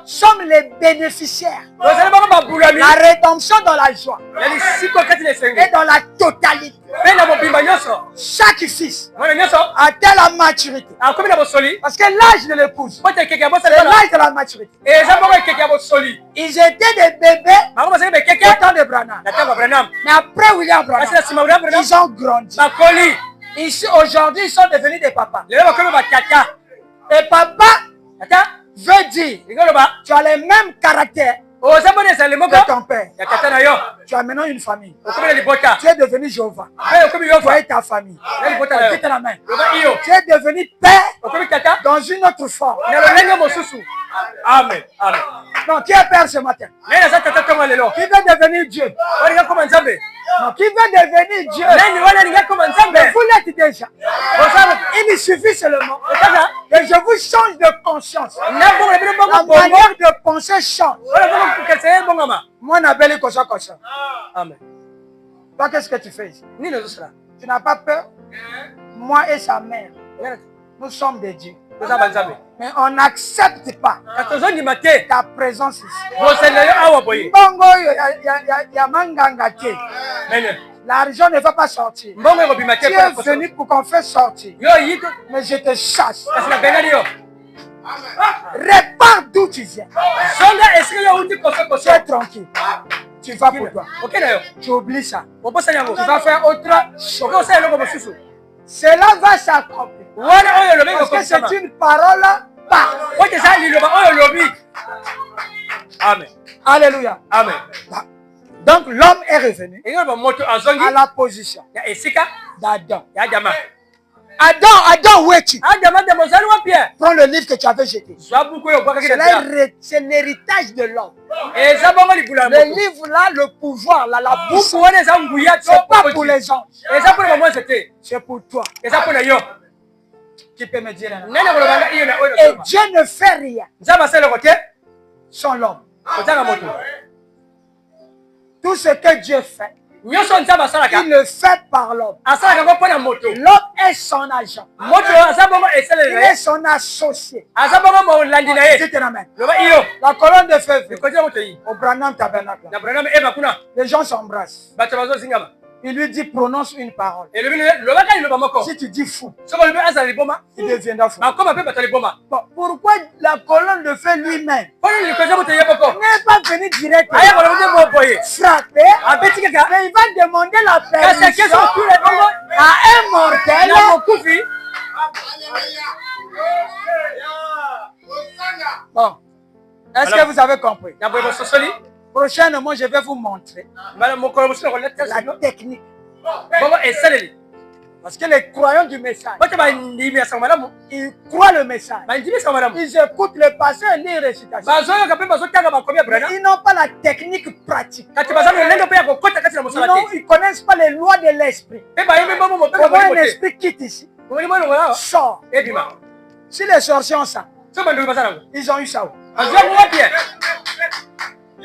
sommes les bénéficiaires. La rédemption dans la joie. Et dans la totalité. Chaque fils atteint la maturité. Parce que l'âge de l'épouse, c'est l'âge de la maturité. Ils étaient des bébés au temps de Branham. Mais après William Branham, ils ont grandi. Aujourd'hui, ils sont devenus des papas. Et papa veut dire, tu as les mêmes caractères de ton père. Tu as maintenant une famille. Tu es devenu Jéhovah. Tu as ta famille. Quitte la main. Tu es devenu père dans une autre forme. Amen. Non, qui est père ce matin? Qui veut devenir Dieu? Non, qui veut devenir Dieu? Mais vous l'êtes déjà. Il suffit seulement que je vous change de conscience. La manière de penser change. Moi, on appelle comme ça. Amen. Toi, qu'est-ce que tu fais ici? Tu n'as pas peur? Moi et sa mère, nous sommes des dieux. Mais on n'accepte pas ta présence ici. L'argent ne va pas sortir. Tu es venu pour qu'on fasse sortir. Mais je te chasse. Répare d'où tu viens. Tu es tranquille. Tu vas pour toi. Tu oublies ça. Tu vas faire autre chose. Cela va s'accomplir. Parce que c'est une parole parfaite. Amen. Alléluia. Amen. Donc l'homme est revenu à la position d'Adam. Adam, où es-tu? Prends le livre que tu avais jeté. C'est l'héritage de l'homme. Le livre là, le pouvoir là, la bouche, c'est pas pour les gens. C'est pour toi. Qui peut me dire un? Et Dieu ne fait rien sans l'homme. Tout ce que Dieu fait, il le fait par l'homme. L'homme est son agent. Il est son associé. La colonne de feu au Branham Tabernacle. Les gens s'embrassent. Il lui dit prononce une parole. Si tu dis fou, il deviendra fou. Bon, pourquoi la colonne de feu lui-même n'est pas venu direct frapper, mais il va demander la permission à un mortel. Bon, Est-ce que vous avez compris? Prochainement, je vais vous montrer la technique. Parce que les croyants du message, ils croient le message. Ils écoutent le passé et les récitations. Ils n'ont pas la technique pratique. Ils ne connaissent pas les lois de l'esprit. Comment un esprit quitte ici, sort. Si les sorciers ont ça, ils ont eu ça.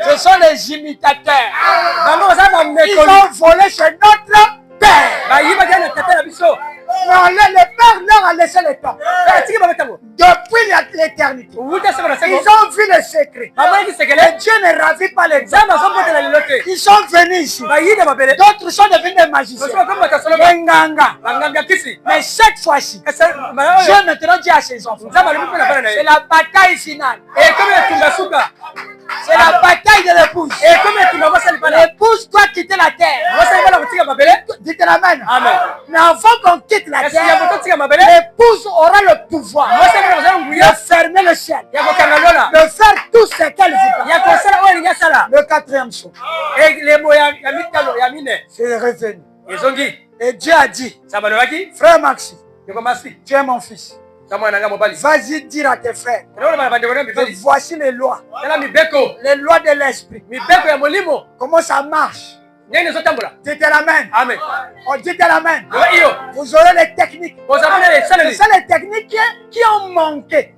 Ce sont les imitateurs. Ils ont volé chez notre Père. Non, le Père leur a laissé le temps. Depuis l'éternité. Ils ont vu le secret. Et Dieu ne ravit pas les gens. Ils sont venus ici. D'autres sont devenus des magiciens. Des nganga. Mais cette fois-ci, Dieu maintenant dit à ses enfants, c'est la bataille finale. C'est la bataille de l'épouse. L'épouse doit quitter la terre. Dites l'amen. Mais avant qu'on quitte la terre, l'épouse aura le pouvoir de fermer le ciel, de faire tout ce qu'elle veut. Le quatrième saut, c'est revenu. Et Dieu a dit, frère Maxime, tu es mon fils. Vas-y dire à tes frères que voici les lois. Les lois de l'esprit. Comment ça marche? Dites l'amen. On dit l'amen. Vous aurez les techniques. C'est ça les techniques qui ont manqué.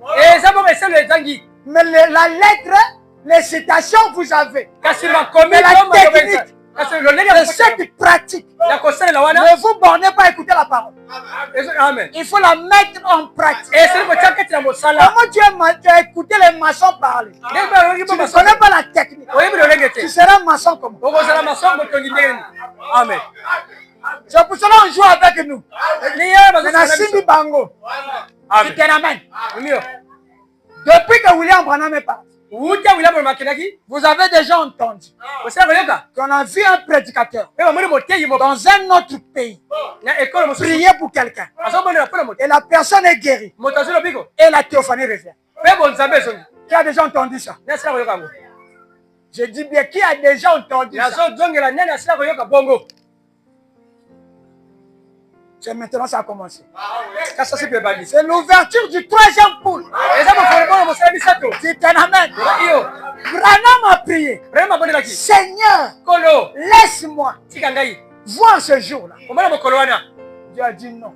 Mais la lettre, les citations, vous avez. Mais la technique, cette pratique, ne vous bornez pas à écouter la parole. Il faut la mettre en pratique. Comment tu as écouté les maçons parler? Tu ne connais pas la technique. Tu seras maçon comme moi. Amen. C'est pour cela qu'on joue avec nous. Simi Bango. Amen. Depuis que William Branham est parti, vous avez déjà entendu qu'on a vu un prédicateur dans un autre pays prier pour quelqu'un. Et la personne est guérie. Et la théophanie revient. Qui a déjà entendu ça? Je dis bien, qui a déjà entendu ça? C'est maintenant ça a commencé. C'est l'ouverture du troisième poule. C'est un amen. Branham a prié. Seigneur, laisse-moi voir ce jour-là. Dieu a dit non.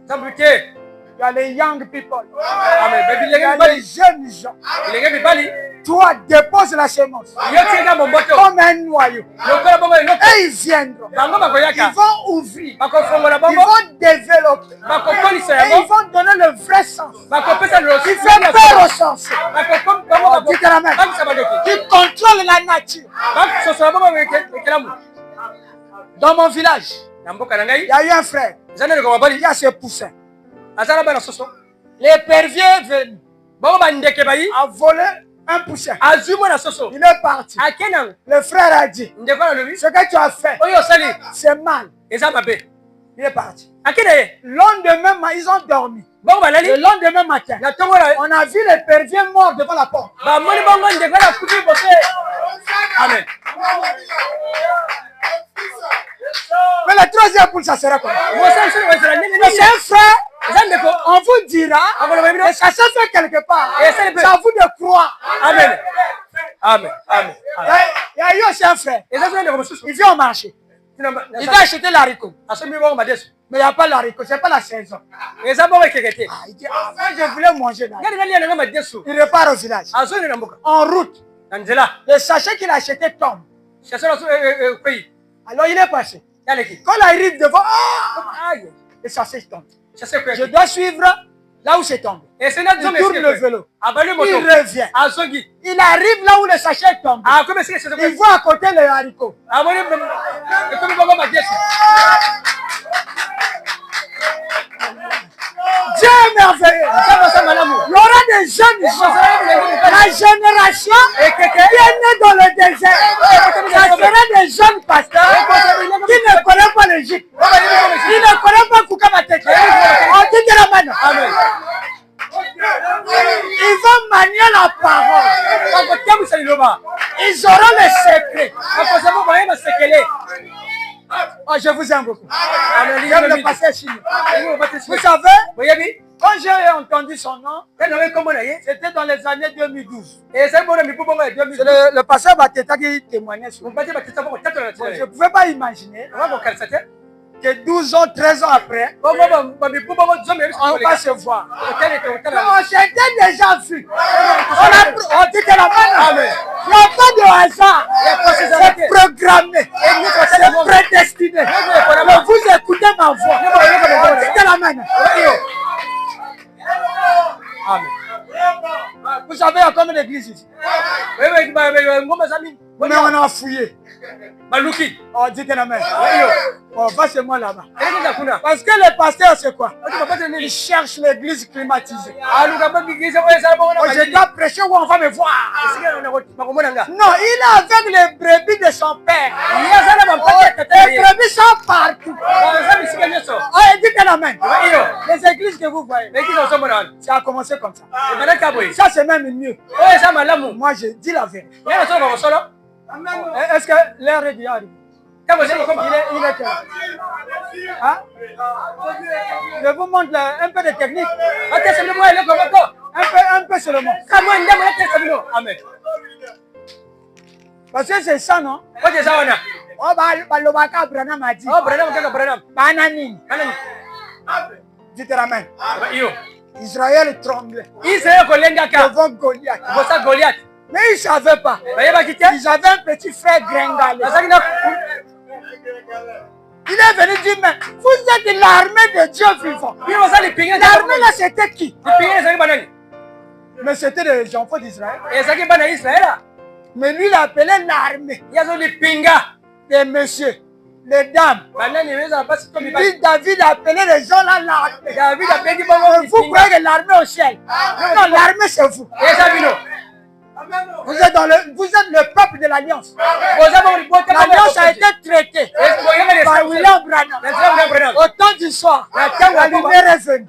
Il y a les young people. Il y a les jeunes gens. Toi, dépose la semence comme un noyau. Et ils viendront. Ils vont ouvrir. Ils vont développer. Et ils vont donner le vrai sens. Qui fait peur au sens. Qui contrôle la nature. Dans mon village, il y a eu un frère. Il y a ses poussins. L'épervier est venu. A volé un poussin. Il est parti. Le frère a dit, ce que tu as fait, c'est mal. Il est parti. Le lendemain, ils ont dormi. Le lendemain matin, on a vu l'épervier mort devant la porte. Amen. Mais la troisième poule, ça sera quoi? C'est un frère. On vous dira, et ça se fait quelque part. C'est à vous de croire. Amen. Amen. Amen. Il y a eu aussi un frère. Il vient au marché. Il va acheter l'haricot. Mais il n'y a pas l'haricot, ce n'est pas la saison. Il dit, je voulais manger là. Il repart au village. En route, le sachet qu'il a acheté tombe. Alors il est passé. Quand il arrive devant, le sachet tombe. Je dois suivre là où c'est tombé. Il tourne le vélo. Il revient. Il arrive là où le sachet tombe. Il voit à côté le haricot. Dieu est merveilleux. Il y aura des jeunes gens. La génération qui est née dans le désert. Ça sera des jeunes pasteurs qui ne connaissent pas l'Égypte. Qui ne connaissent pas Koukamateke. On dit de la main. Ils vont manier la parole. Ils auront les secrets. Oh, je vous aime beaucoup. J'aime le pasteur chinois. Vous savez, quand j'ai entendu son nom, c'était dans les années 2012. Le pasteur Bateta qui témoignait sur moi. Je ne pouvais pas imaginer que 12 ans, 13 ans après, on va se voir. On s'était déjà vu. On dit que la main, il n'y a pas de hasard. C'est programmé. C'est prédestiné. Vous écoutez ma voix. On dit que la main. Amen. Vous savez, il y a combien d'églises ici? Mais on a fouillé. Oh, dites la main. Oh, passez-moi là-bas. Parce que les pasteurs, c'est quoi? Ils cherchent l'église climatisée. Oh, je dois prêcher où on va me voir. Non, il est avec les brebis de son père. Les brebis sont partout. Oh, dites la main. Les églises que vous voyez, ça a commencé comme ça. Ça, c'est même mieux. Moi, je dis la vérité. Est-ce que l'heure est déjà arrivée? Il est quel? Hein? Je vous montre un peu de technique. Un peu seulement. Amen. Parce que c'est ça, non? Oh, Balobaka Branham a dit. Oh, Branham. Bananine. Dites amen. Israël tremblait. Devant Goliath. Mais ils ne savaient pas. Ils avaient un petit frère gringalé. Il est venu dire, mais vous êtes l'armée de Dieu vivant. L'armée là, c'était qui? Mais c'était les enfants d'Israël. Mais lui, il appelait l'armée. Les messieurs, les dames. Puis David appelait les gens là l'armée. Vous croyez que l'armée au ciel? Non, l'armée c'est vous. Vous êtes le peuple de l'Alliance. L'Alliance a été traitée par William Branham. Au temps du soir, la lumière est venue.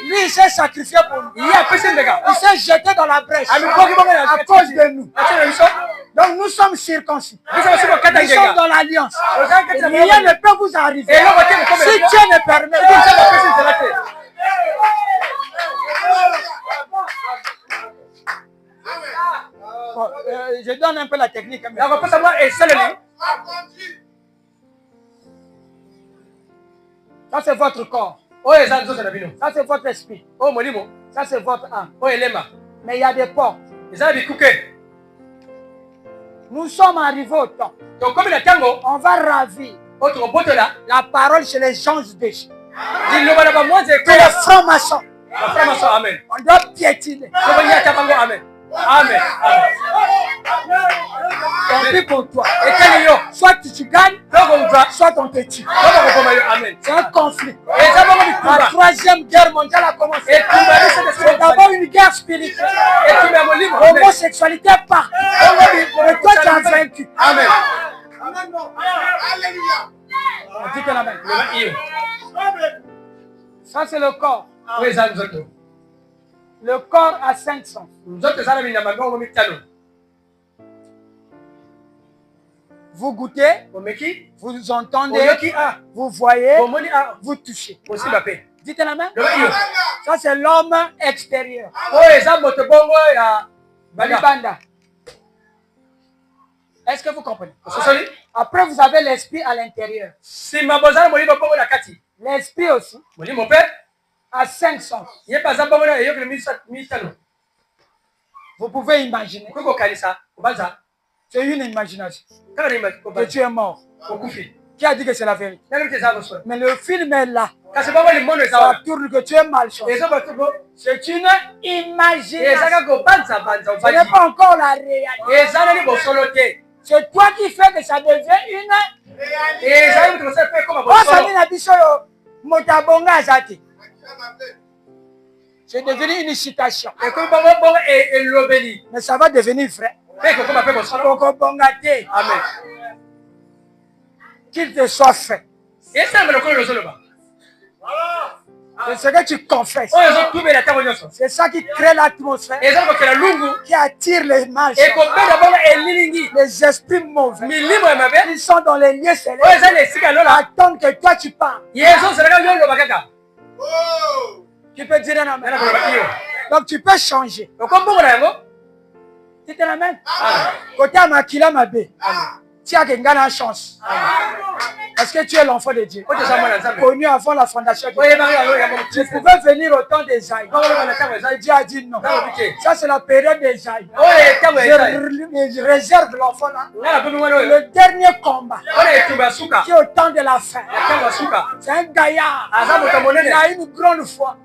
Lui, il s'est sacrifié pour nous. Il s'est jeté dans la brèche à cause de nous. Donc nous sommes circoncis. Nous sommes dans l'Alliance. Rien ne peut vous arriver. Si Dieu ne permet pas. Bon, je donne un peu la technique. Ça c'est votre corps. Ça c'est votre esprit. Ça c'est votre âme. Mais il y a des portes. Nous sommes arrivés au temps. On va ravir la parole chez les gens de Dieu. Que les francs-maçons. On doit piétiner. Amen. On prie pour toi. Soit tu gagnes, soit on te tue. C'est un conflit. La troisième guerre mondiale a commencé. C'est d'abord une guerre spirituelle. L'homosexualité part. Mais toi tu as vaincu. Amen. Dites l'amen. Ça c'est le corps. Le corps a 5 sens. Vous goûtez, vous entendez, vous voyez, vous touchez. Dites la main. Ça c'est l'homme extérieur. Est-ce que vous comprenez? Après vous avez l'esprit à l'intérieur. L'esprit aussi a 5 sens. Vous pouvez imaginer. C'est une imagination. Que tu es mort. Qui a dit que c'est la vérité? Mais le film est là. Ça tourne que tu es malchanceux. C'est une imagination. Ce n'est pas encore la réalité. C'est toi qui fais que ça devient une réalité. C'est devenu une citation. Mais ça va devenir vrai. Amen. Qu'il te soit fait. C'est ce que tu confesses. C'est ça qui crée l'atmosphère, qui attire les mal, les esprits mauvais. Ils sont dans les lieux célestes. Attendent que toi tu parles. Tu peux dire un amen. Donc tu peux changer. Tu te l'amènes. Côté Amakila Mabé, tu as une chance. Parce que tu es l'enfant de Dieu. Connu avant la fondation de Dieu. Tu pouvais venir au temps d'Esaïe. Dieu a dit non. Ça, c'est la période d'Esaïe. Je réserve l'enfant là. Le dernier combat, qui est au temps de la fin. C'est un gaillard. Il a une grande foi.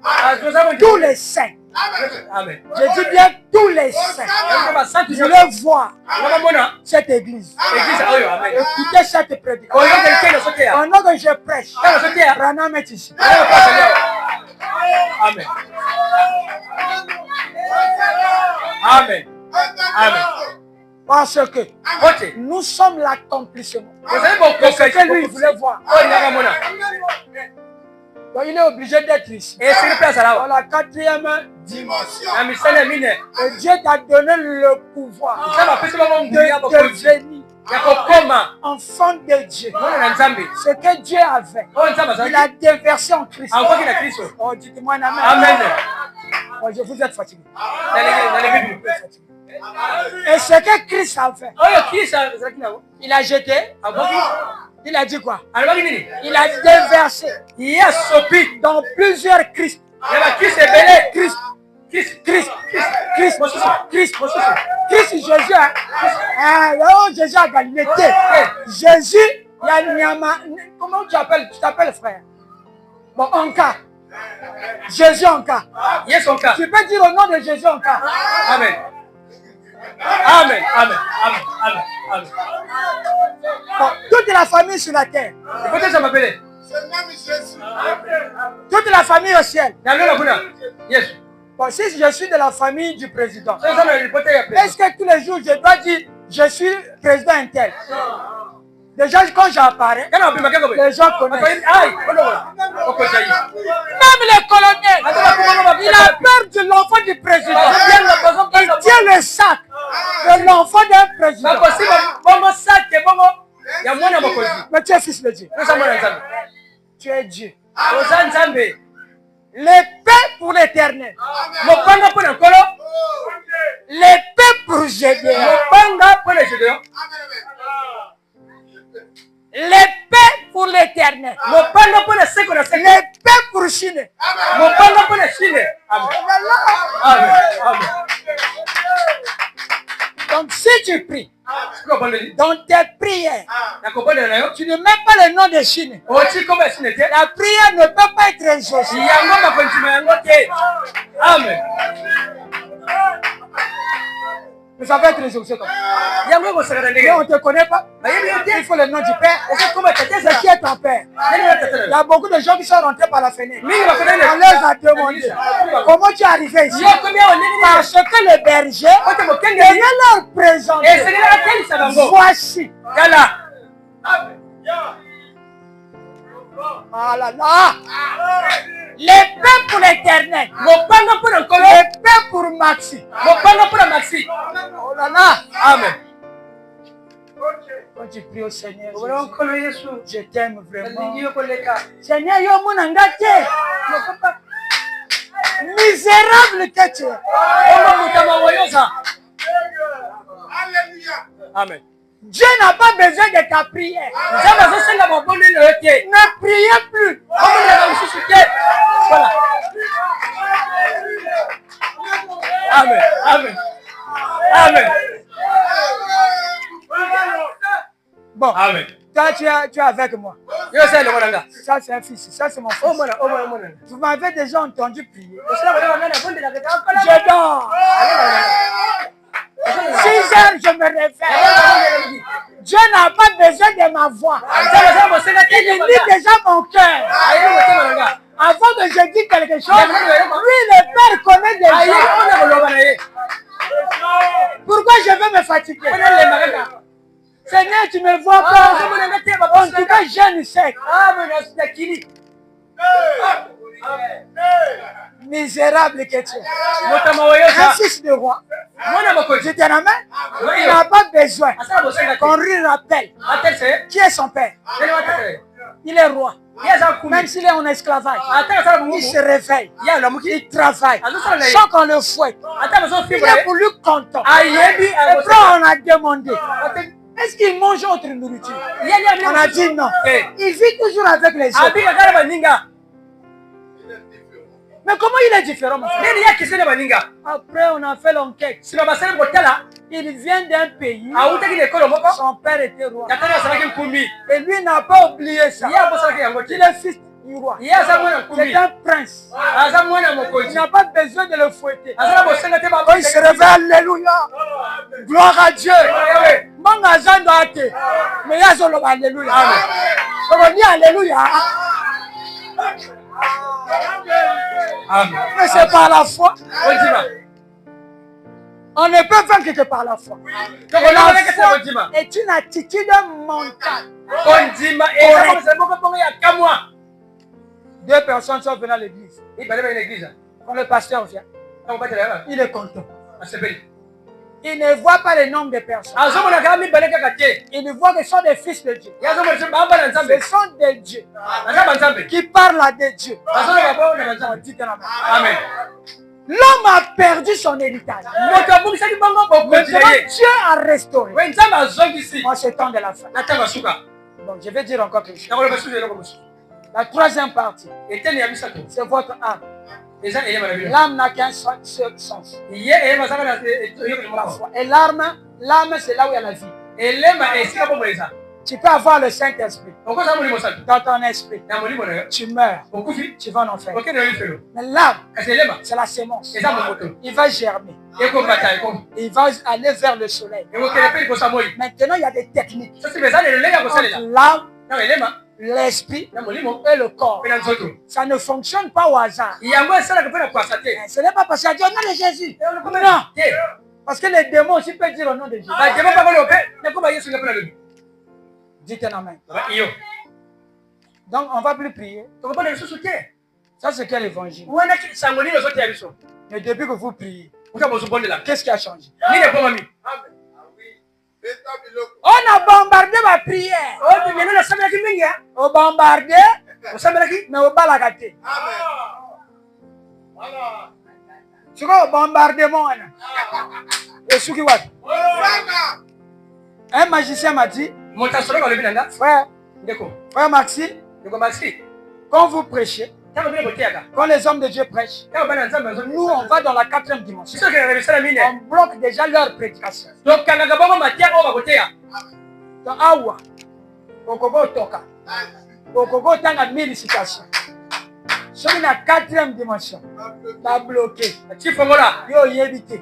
Tous les saints. Amen. Je dis bien tous les saints. Je veux voir cette église. Écoutez cette prédication. Pendant que je prêche, Branham est ici. Amen. Amen. Amen. Parce que nous sommes l'accomplissement de ce que lui voulait voir. Donc il est obligé d'être ici. Dans la 4e dimension. Et Dieu t'a donné le pouvoir de devenir enfant de Dieu. Ce que Dieu avait, il a déversé en Christ. Oh, dites-moi un amen. Amen. Oh, je vous êtes fatigué. Et ce que Christ a fait, il a jeté. Il a dit quoi? Il a déversé dans plusieurs Christ. Christ, Jésus. Jésus à Galilée. Jésus, il y a Nyama. Comment tu appelles? Tu t'appelles frère? Bon, Anka. Jésus Anka. Yes, Anka. Tu peux dire au nom de Jésus Anka. Amen. Amen. Amen. Amen. Amen. Amen. Bon, toute la famille sur la terre. Écoutez, ça m'appelle. Toute la famille au ciel. Yes. Bon, si je suis de la famille du président, est-ce que tous les jours je dois dire je suis président intel? Déjà, quand j'apparais, les gens connaissent. Même les colonels, il a peur de l'enfant du président. Il tient le sac de l'enfant d'un président. Mais tu es fils de Dieu. Tu es Dieu. L'épée pour l'éternel. L'épée pour Gédéon. L'épée pour l'éternel. L'épée pour Chine. Donc si tu pries, dans tes prières, tu ne mets pas le nom de Chine. La prière ne peut pas être exaucée. Amen. Mais ça va être exaucé comme ça. Mais on ne te connaît pas. Il faut le nom du Père. C'est qui est ton Père? Il y a beaucoup de gens qui sont rentrés par la fenêtre. On leur a demandé comment tu es arrivé ici. Parce que le berger devait leur présenter. Voici. Ah là là. L'épée pour l'éternel. L'épée pour Maxi. Oh là là. Amen. Quand tu pries au Seigneur, je t'aime vraiment. Seigneur, misérable que tu es. Amen. Dieu n'a pas besoin de ta prière. Ne priez plus. Voilà. Amen. Amen. Amen. Bon. Amen. Toi, tu es avec moi. Ça, c'est un fils. Ça, c'est mon fils. Vous m'avez déjà entendu prier. Je dors. 6 heures, je me réveille. Dieu n'a pas besoin de ma voix. Il lit déjà mon cœur. Avant que je dise quelque chose, lui, le Père connaît déjà. Pourquoi je veux me fatiguer? Seigneur, tu ne me vois pas. En tout cas, je ne sais. Misérable que tu es. Un fils de roi. J'étais en main. Il n'a pas besoin qu'on lui rappelle qui est son père. Il est roi. Même s'il est en esclavage, il se réveille, il travaille, sans qu'on le fouette. Il est pour lui content. Et après, on a demandé, est-ce qu'il mange autre nourriture? On a dit non. Il vit toujours avec les autres. Mais comment il est différent, mon frère? Après, on a fait l'enquête. Il vient d'un pays. Son père était roi. Et lui n'a pas oublié ça. Il est fils du roi. C'est un prince. Il n'a pas besoin de le fouetter. Quand il se réveille, alléluia. Gloire à Dieu. Mais il y a alléluia. On dit alléluia. Mais c'est par la foi. On ne peut vaincre que par la foi. La foi est une attitude mentale. Deux personnes sont venues à l'église. Quand le pasteur vient, il est content. Il ne voit pas le nombre de personnes. Il voit que ce sont des fils de Dieu. Ce sont des dieux qui parlent à des dieux. Amen. L'homme a perdu son héritage. Maintenant, Dieu a restauré. En ce temps de la fin. Bon, je vais dire encore quelque chose. La troisième partie, c'est votre âme. L'âme n'a qu'un seul sens. Et l'âme, c'est là où il y a la vie. Tu peux avoir le Saint-Esprit dans ton esprit. Tu meurs. Tu vas en enfer. Mais l'âme, c'est la sémence. Il va germer. Il va aller vers le soleil. Maintenant, il y a des techniques. L'âme, l'esprit et le corps. Ça ne fonctionne pas au hasard. Ce n'est pas parce qu'il a dit au nom de Jésus. Non. Parce que les démons aussi peuvent dire au nom de Jésus. Dites un amen. Donc on ne va plus prier. Ça c'est quel évangile? Mais depuis que vous priez, qu'est-ce qui a changé? On a bombardé ma prière. On a bombardé, mais on a gâté. Tu vois, bombardement. Et ce qui va. Un magicien m'a dit, frère Maxi, quand vous prêchez, quand les hommes de Dieu prêchent, nous on va dans la 4e dimension. On bloque déjà leur prédication. Donc awa, okoko toka, okoko tanga mille citations. Sur la 4e dimension, t'as bloqué. Yo yébité.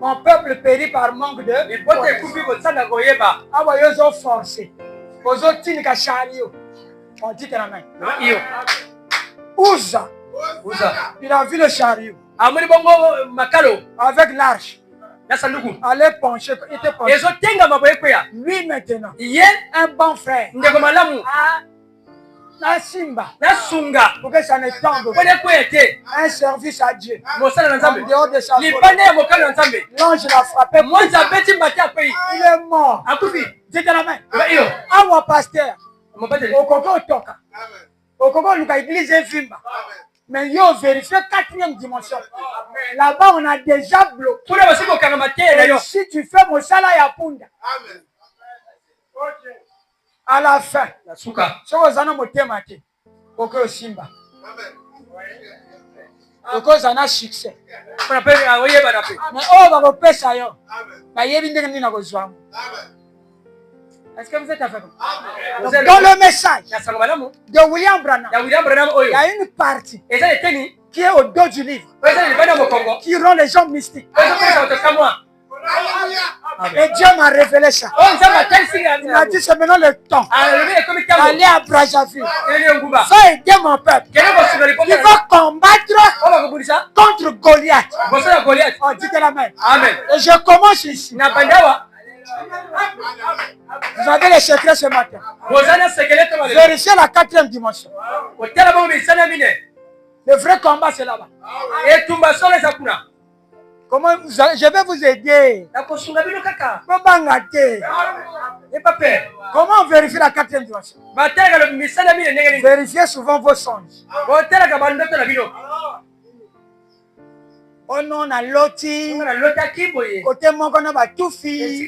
Mon peuple périt par manque de. Awa yo ont forcé. Aux autres tinika chariot. On dit la main. Ouza. Il a vu le chariot. Avec l'arche. Allez pencher. Il était penché. Lui maintenant. Un bon frère. Simba. Pour que ça ne tombe pas. Un service à Dieu. En dehors de sa folie. L'ange l'a frappé. Il est mort. Dites la main. Awa pasteur. Okoko toka. Okoko luka église vimba. Mais yo vérifiez 4e dimension. Là-bas on a déjà bloqué. Et si tu fais mon salaire à Punda. À la fin, ce que vous avez motématé, pour que Simba, pour que vous avez succès. Mais oh, va vous payer ça, yo. Est-ce que vous êtes avec moi? Dans le message de William Branham, il y a une partie qui est au dos du livre, qui rend les gens mystiques. Et Dieu m'a révélé ça. Il m'a dit c'est maintenant le temps d'aller à Brazzaville. Va aider mon peuple. Il va combattre contre Goliath. Oh, dites la main. Amen. Et je commence ici. Vous avez les secrets ce matin. Vérifiez la 4e dimension. Le vrai combat, c'est là-bas. Et tumba sole za kuna. Comment je vais vous aider. Nakosunga bino kaka. N'ayez pas peur. Comment on vérifie la quatrième dimension? Vérifiez souvent vos songes. Oh non, on a loti. Côté mon on a tout fait.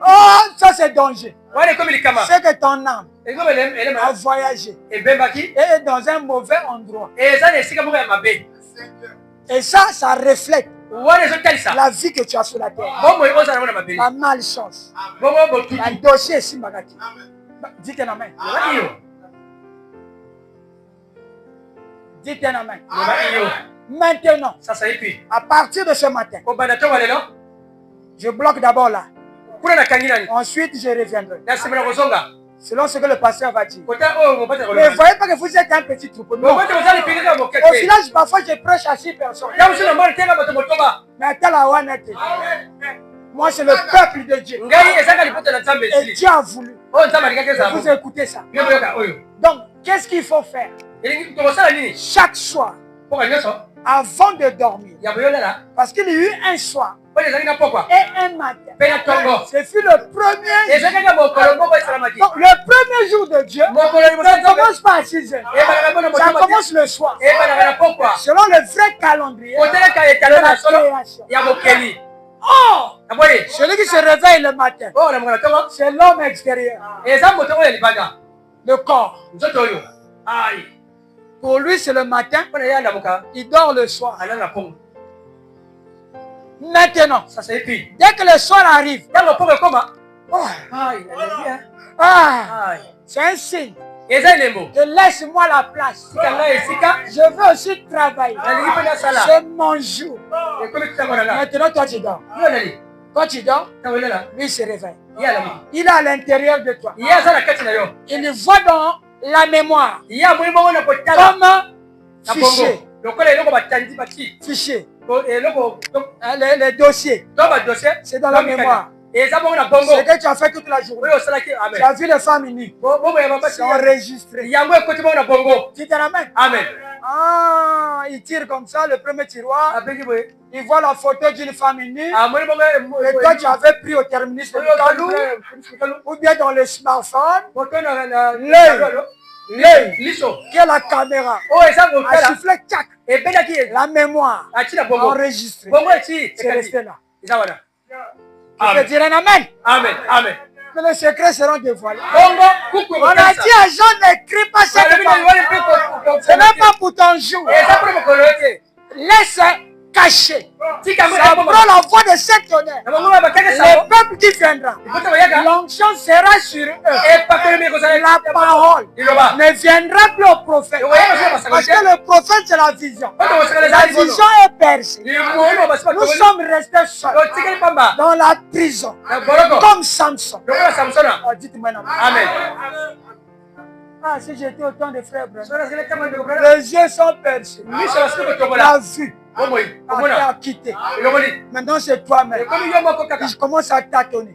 Oh, ça c'est danger. C'est que ton âme a voyagé et est dans un mauvais endroit. Et ça reflète la vie que tu as sur la terre. La malchance. La dossier ici, Magati. Dites un amen. Dites un amen. Maintenant, à partir de ce matin, je bloque d'abord là. Ensuite, je reviendrai. Selon ce que le pasteur va dire. Mais ne voyez pas que vous êtes un petit troupeau. Non. Au village, parfois, je prêche à 6 personnes. Mais à tel endroit, moi, c'est le peuple de Dieu. Et Dieu a voulu. Vous écoutez ça. Donc, qu'est-ce qu'il faut faire? Chaque soir, avant de dormir. Parce qu'il y a eu un soir et un matin. Ce fut le premier jour. Donc, le premier jour de Dieu ne commence pas à 6 heures. Ça commence le soir. Selon le vrai calendrier de la création. Oh! Celui qui se réveille le matin, c'est l'homme extérieur. Le corps. Pour lui, c'est le matin. Il dort le soir. Maintenant, dès que le soir arrive, c'est un signe. Laisse-moi la place. Je veux aussi travailler. C'est mon jour. Maintenant, toi tu dors. Quand tu dors, lui se réveille. Il est à l'intérieur de toi. Il voit dans la mémoire. Comme fichier. Les dossiers. C'est dans la mémoire. Ce que tu as fait toute la journée. Tu as vu les femmes nues. C'est enregistré. Tu te ramènes. Amen. Ah, il tire comme ça le premier tiroir. Il voit la photo d'une femme nue. Et toi, tu avais pris au terminus de Kalou. Ou bien dans le smartphone. L'œil qui est la caméra a sifflé tchac. La mémoire enregistrée. C'est resté là. Tu peux dire un amen. Amen. Amen. Que les secrets seront dévoilés. On a dit à Jean, n'écris pas cette parole. Ce n'est pas pour ton jour. Laisse cacher. Ça prend la voix de cet honneur. Le peuple qui viendra, l'onction sera sur eux. La parole ne viendra plus au prophète. Parce que le prophète, c'est la vision. La vision est percée. Nous sommes restés seuls dans la prison. Comme Samson. Oh, dites-moi non. Amen. Ah, si j'étais autant de frères, les yeux sont percés. La vue. On t'a quitté. Maintenant, c'est toi-même. Il commence à tâtonner.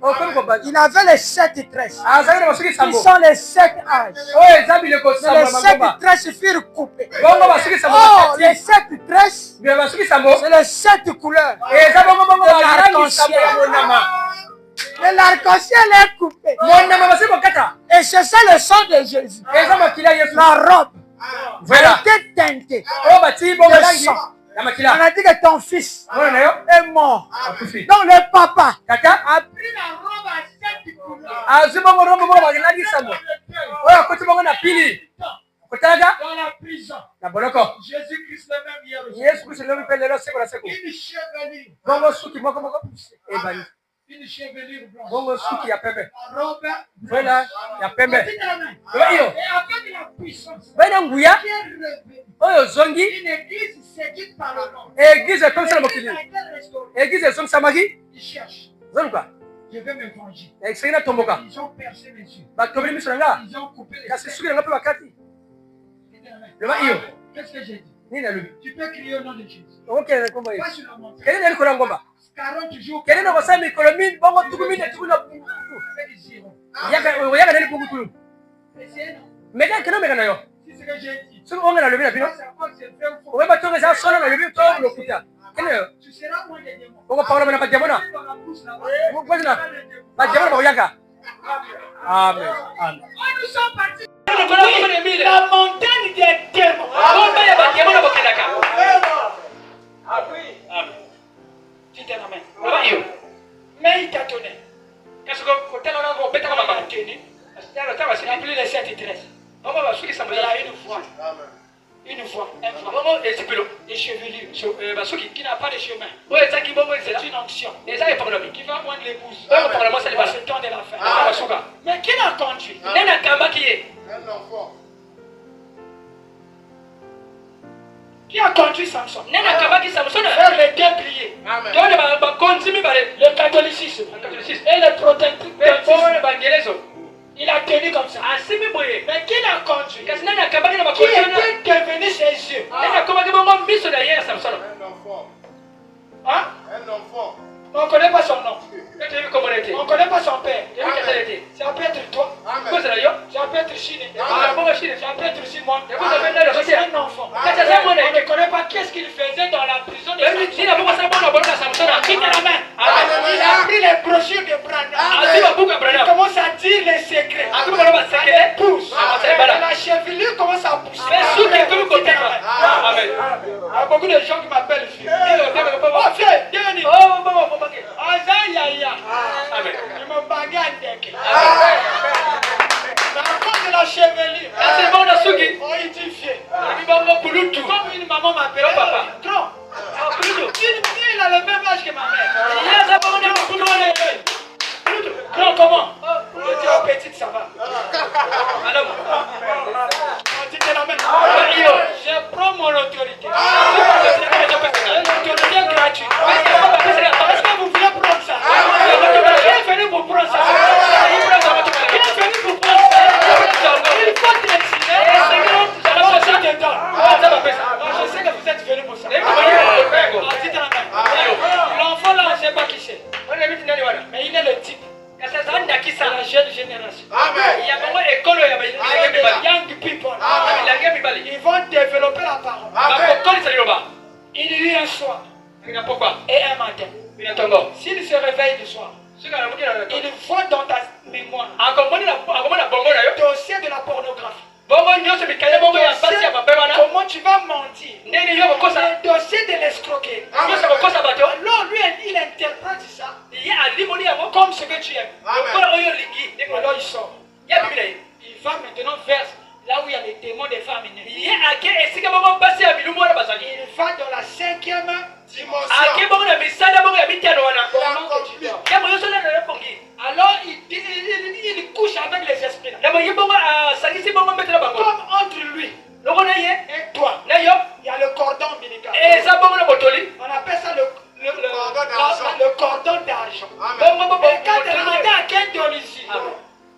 Il avait les 7 tresses. Ils sont les 7 âges. Mais les 7 tresses furent coupées. Oh, les 7 tresses, c'est les 7 couleurs. Et l'arc-en-ciel est coupé. Et c'est ça le sang de Jésus. La robe était teintée de sang. On a dit que ton fils est mort. Donc le papa a pris la robe à 7 couleurs. Dans la prison. Jésus-Christ le même hier aussi. Une chevelure blanche. La robe blanche. Et avec la puissance qui est revenue. Une église séduite par le nom. Église comme ça, il cherche. Je vais me venger. Ils ont percé mes yeux. Ils ont coupé les Qu'est-ce que j'ai dit? Tu peux crier au nom de Jésus. Pas sur la montagne. 40 jours. ce que j'ai dit. Ce qu'on a levé la vie. On va pas tout ça, sonner la levé, tout le coup. Tu seras moins des démons. On va parler de la diamona. Vous voyez là? La diamona, vous yaka. Amen. Amen. Nous sommes partis. La montagne des démons. Ah oui. Amen. Tu t'es la main. Mais il t'a donné. Qu'est-ce que vous avez fait? Il t'a tenu. Il a pris les 7 et 13. Il y a une voix. Une voix. Un voix. Des chevelures. Qui n'a pas de chemin. C'est une onction. Qui va prendre l'épouse. C'est le temps de la fin. Mais qui l'a conduit? Un enfant. Qui a conduit Samson? Vers Vers les deux pliés. Amen. Le catholicisme. Et le protestantisme. Il a tenu comme ça. Mais qui l'a conduit? Qui était devenu ses yeux? Un enfant. Hein? Un enfant. On ne connaît pas son nom. On ne connaît pas son père. Ça peut être toi. Amen. Ça peut être Chine. Ça peut être Simon. C'est un enfant. On ne connaît pas qu'est-ce qu'il faisait dans la prison de Samson. Il a pris les brochures de Branham. Il commence à dire les secrets. Il pousse. La chevelure commence à pousser. Il y a beaucoup de gens qui m'appellent vieux. Oh, vieux, Denis. Amen. Je me bagarre avec. À cause de la chevelure. Oh, il dit vieux. Comme une maman m'appelle. Grand. Il a le même âge que ma mère. Grand comment? Je dis oh petite ça va. On dit que la main. Je prends mon autorité. L'autorité gratuite. Est-ce que vous voulez prendre ça? Qui est venu pour prendre ça? Qui est venu pour prendre ça? Il faut t'exciter. Je te donne. Je sais que vous êtes venus pour ça. Dites la main. L'enfant là, on ne sait pas qui c'est. Mais il est le type. C'est la jeune génération. Amen. Young people. Ils vont développer la parole. Il lit un soir et un matin. S'il se réveille le soir, il voit dans ta mémoire le dossier de la pornographie. Comment tu vas mentir? Le dossier de l'escroquerie. Alors lui, il interprète ça comme ce que tu aimes. Alors il sort. Il va maintenant vers là où il y a les démons des femmes. Il va dans la 5e dimension. Alors il couche avec les esprits. Comme entre lui et toi, il y a le cordon ombilical. On appelle ça le cordon d'argent. Et quand tu rentres à Kendo ici,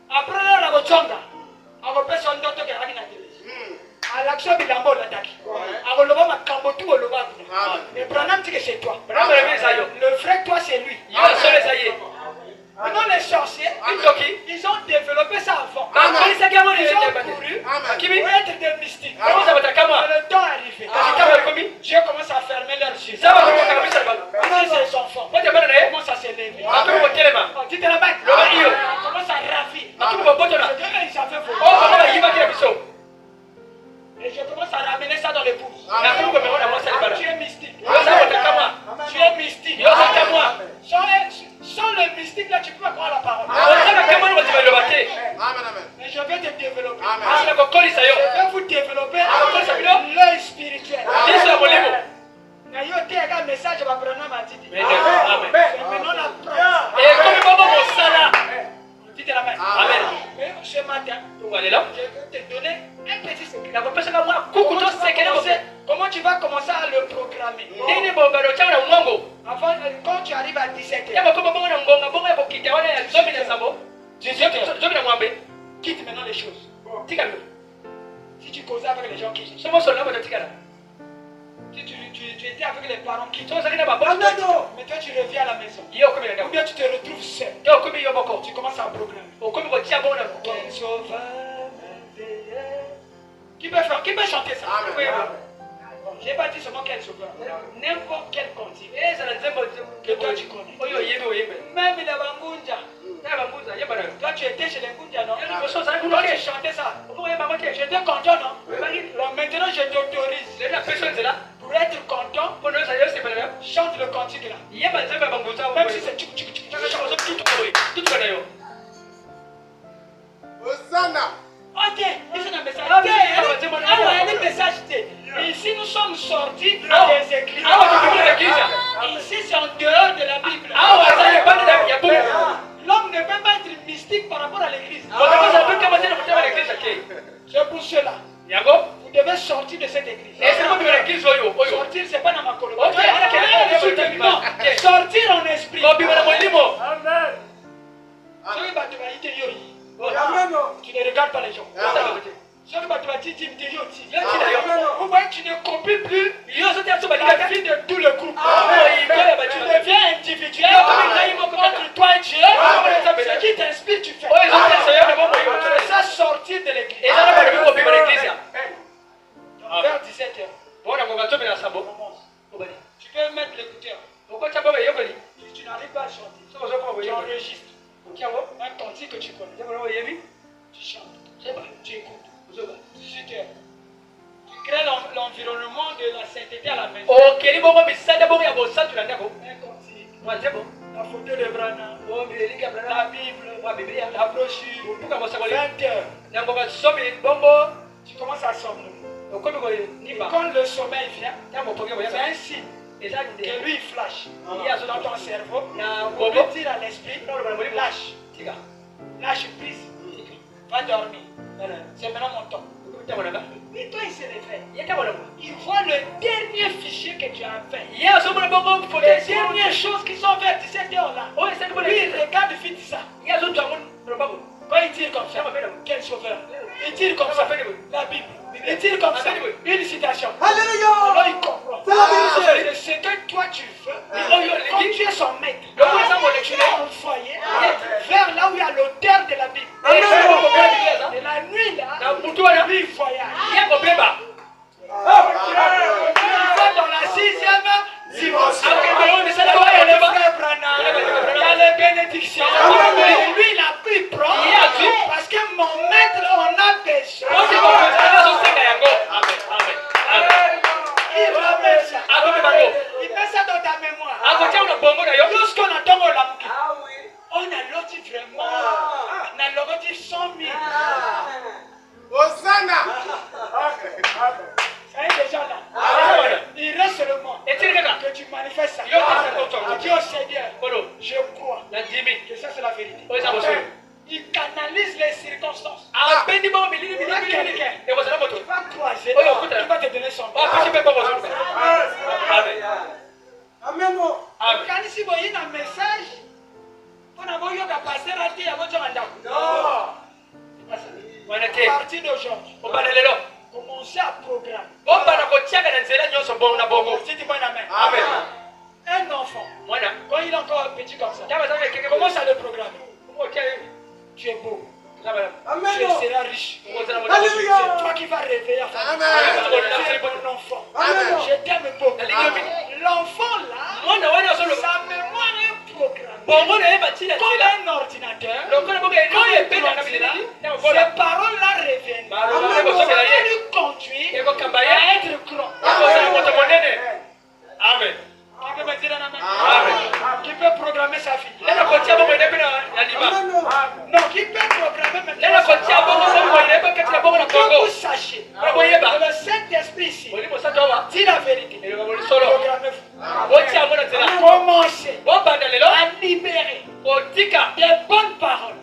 après la Rochonga, on appelle son docteur qui a à l'action de l'ambo l'attaque. Alors le va cambo tout le va. Et Branham dit que c'est toi. Le vrai toi c'est lui. Maintenant les sorciers, ils ont développé ça avant. Ils ont couru pour être des mystiques. Le temps est arrivé. Dieu commence à fermer leurs yeux. Maintenant ces enfants commencent à s'élever. Dites la main. Commence à ravir. Ils avaient volé. Et je commence à ramener ça dans l'épouse. Tu es mystique. Tu es mystique. Sans le mystique, là, tu peux pas croire la parole. Mais je vais te développer. Je vais vous développer l'œil spirituel. Un message va prendre ma tête. Maintenant la preuve. Dites la main. Mais ce matin, je vais te donner un petit secret. Comment tu vas commencer à le programmer? Avant, quand tu arrives à 17h, quitte maintenant les choses. Si tu causais avec les gens qui... Si tu étais avec les parents qui... Non. Mais toi tu reviens à la maison. Ou bien tu te retrouves seul. Tu commences à programmer. Quel sauveur Qui peut chanter ça? Je n'ai pas dit seulement quel sauveur. N'importe quel cantique que toi tu connais. Même il a Bangunja. Toi tu étais chez les Ngunja, non? Toi tu chantais ça. J'étais content, non? Maintenant je t'autorise. Pour être content, chante le cantique là. Même si c'est tchik tchik tchik. Hosanna. Ok, ici on a un message. Alors, il y a un message. Ici nous sommes sortis des églises. Ici c'est en dehors de la Bible. L'homme ne peut pas être mystique par rapport à l'église. C'est pour cela. Vous devez sortir de cette église. Sortir, c'est pas dans ma colonie. Sortir en esprit. Tu ne regardes pas les gens. Vous voyez, tu ne copies plus la vie de tout le groupe. Tu deviens individuel entre toi et Dieu. Ce qui t'inspire, tu fais. Tu dois sortir de l'église. Vers 17h. Tu peux mettre l'écouteur. Si tu n'arrives pas à chanter, tu enregistres. Un cantique que tu connais. Tu chantes. Tu écoutes. 18h. Tu crées l'environnement de la sainteté à la maison. Un cantique. La photo de Brana. La Bible. La brochure. 20h. Tu commences à somnoler. Quand le sommeil vient, c'est un signe que lui il flash dans ton cerveau. Pour lui dire à l'esprit, lâche. Lâche prise. Va dormir. C'est maintenant mon temps. Mais toi il se réveille. Il voit le dernier fichier que tu as fait. Les dernières choses qui sont vers 17h là. Lui il regarde vite ça. Quand il tire comme ça, quel sauveur? Il tire comme ça, la Bible. Il tire comme ça, une citation. Alléluia. Alors il comprend. C'est ce que toi tu veux. Quand tu es son maître, tu es envoyé vers là où il y a l'auteur de la Bible. Et la nuit là, lui il voyage. Dans la 6e dimension. Il y a les bénédictions. Lui il a pu prendre parce que mon maître en a besoin. Il ramène ça. Il met ça dans ta mémoire. Lorsqu'on attend au lamki, on a l'autre vraiment. On a l'autre 100 000. Hosanna. Ça y est déjà là. Il reste seulement que tu manifestes ça. Dis au Seigneur, je crois que ça c'est la vérité. Il canalise les circonstances. Il y a quelqu'un qui va croiser, qui va te donner son nom. Amen. Quand ici vous avez un message, vous n'avez pas passer à dire à votre mandat. À partir d'aujourd'hui, commencez à programmer. Dites-moi une amen. Un enfant, quand il est encore petit comme ça, commence à le programmer. Tu es beau. Amen. Tu seras riche. Alléluia. C'est toi qui vas réveiller. Amen. Tu es mon enfant. Amen. Je t'aime beaucoup. L'enfant là, sa mémoire est programmée. Comme un ordinateur. Quand il grandit là, ces paroles-là reviennent. Ça va lui conduire à être grand. Amen. Qui peut me dire un amen? Amen. Qui peut programmer sa vie? Amen. Non, qui peut programmer maintenant sa vie? Que vous sachiez que le Saint-Esprit ici dit la vérité. Programmez-vous. Commencez à libérer des bonnes paroles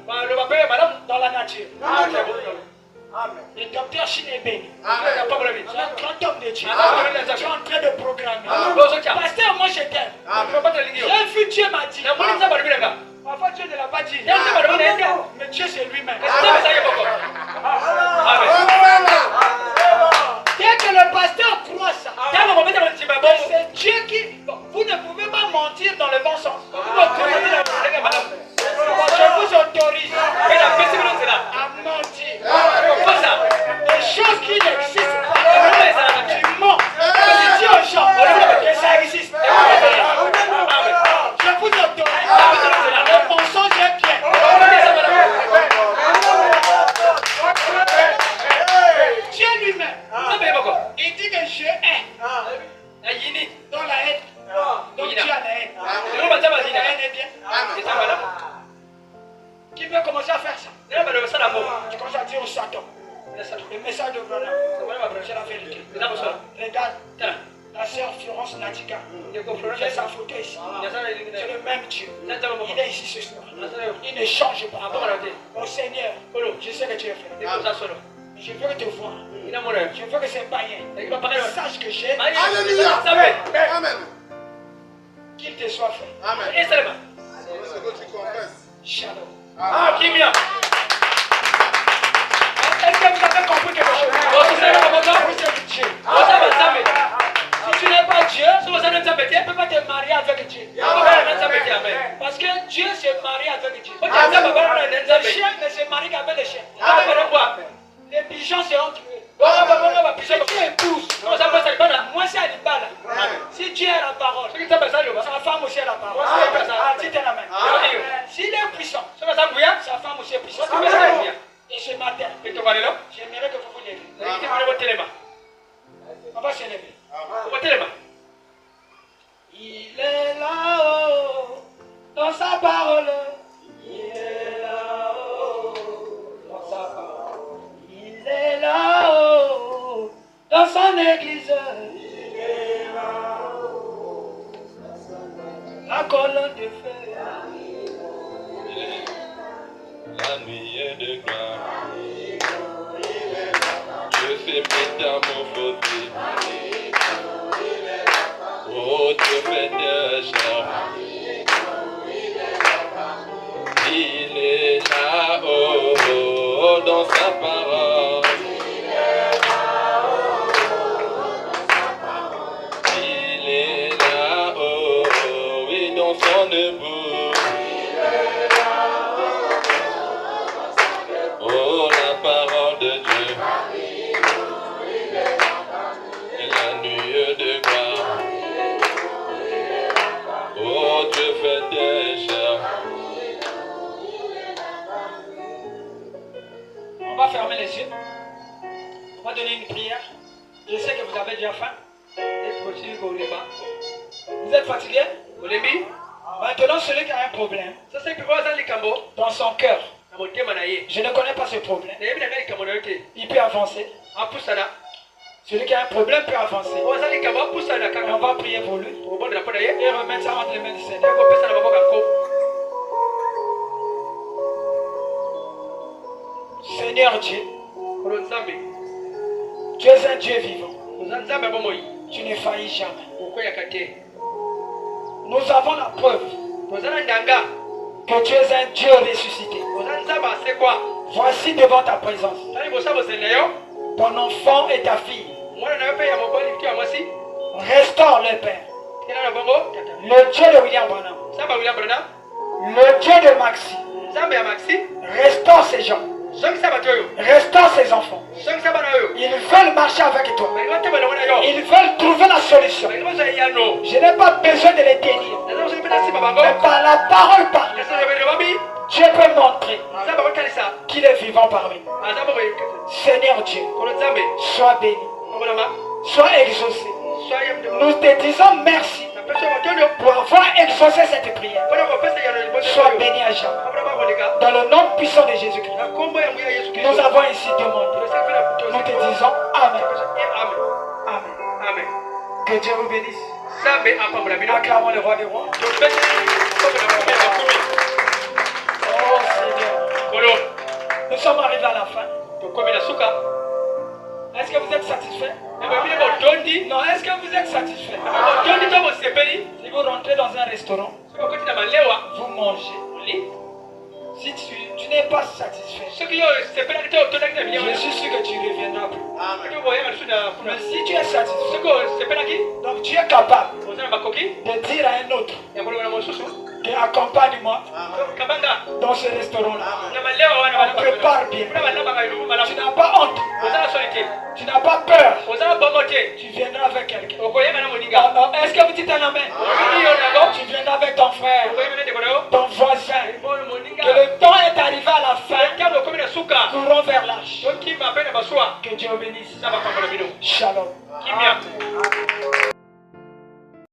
dans la nature. Le docteur Chine est béni. C'est un grand homme de Dieu. Tu es en train de programmer. Pasteur, moi je t'aime. J'ai vu Dieu m'a dit. Parfois Dieu ne l'a pas dit. Mais Dieu c'est lui-même. Dès que le pasteur croit ça, c'est Dieu qui... Vous ne pouvez pas mentir dans le bon sens. Je vous autorise à mentir. Des choses qui n'existent message de Branham. C'est la vérité. Regarde. La sœur Florence Nadika. J'ai sa photo ici. C'est le même Dieu. Il est ici ce soir. Il ne change pas. Oh Seigneur, je sais que tu es fait. Je veux te voir. Je veux que ces païens sachent que j'ai. Alléluia. Amen. Qu'il te soit fait. Amen. Et seulement. C'est ce que tu confesses. Shalom. Ah, qui vient? Est-ce que vous avez compris quelque chose? Vous êtes Dieu. Si tu n'es pas Dieu, tu ne peux pas te marier avec Dieu. Parce que Dieu se marie avec Dieu. Les chiens ne se marient qu'avec les chiens. Les pigeons seront tués. Si tu épouses, moi c'est Alibala. Si Dieu est la parole, sa femme aussi est la parole. Dis la main. S'il est puissant, sa femme aussi est puissante. Et ce matin, j'aimerais que vous vous leviez. On va se lever. Il est là-haut dans sa parole. Il est là-haut dans sa parole. Il est là-haut dans son église. Il est là-haut dans son église. La colonne de feu. La nuit est de gloire. Dieu fait métamorphoser. Oh, Dieu fait de chair. Il est là-haut dans sa parole. Il est là-haut, oui, dans son debout. Oh, la parole de Dieu. La nuée de gloire. Oh, Dieu fait des chairs. On va fermer les yeux. On va donner une prière. Je sais que vous avez déjà faim. Vous êtes fatigué? Maintenant, celui qui a un problème dans son cœur, je ne connais pas ce problème. Il peut avancer. Celui qui a un problème peut avancer. Et on va prier pour lui. Et remettre ça entre les mains du Seigneur. Seigneur Dieu, tu es un Dieu vivant. Tu ne faillis jamais. Nous avons la preuve que tu es un Dieu ressuscité. Voici devant ta présence ton enfant et ta fille. Restaure le Père. Le Dieu de William Branham. Le Dieu de Maxi. Restaure ces gens. Restaure ses enfants. Ils veulent marcher avec toi. Ils veulent trouver la solution. Je n'ai pas besoin de les tenir. Mais par la parole parlée, Dieu peut montrer qu'il est vivant parmi nous. Seigneur Dieu, sois béni, sois exaucé. Nous te disons merci pour avoir exaucé cette prière. Sois béni à jamais. Dans le nom puissant de Jésus-Christ, nous avons ici demandé. Nous te disons Amen. Amen. Que Dieu vous bénisse. Acclamons le roi des rois. Oh Seigneur. Nous sommes arrivés à la fin. Est-ce que vous êtes satisfait? Non, est-ce que vous êtes satisfait? Si vous rentrez dans un restaurant, vous mangez. Si tu n'es pas satisfait, je suis sûr que tu ne reviendras plus. Mais si tu es satisfait, donc tu es capable de dire à un autre que accompagne-moi dans ce restaurant-là. On prépare bien. Tu n'as pas honte. Tu n'as pas peur. Tu viendras avec quelqu'un. Est-ce que vous dites un amen? Tu viendras avec ton frère, ton voisin. Que le temps est arrivé à la fin. Courons vers l'arche. Que Dieu bénisse. Shalom.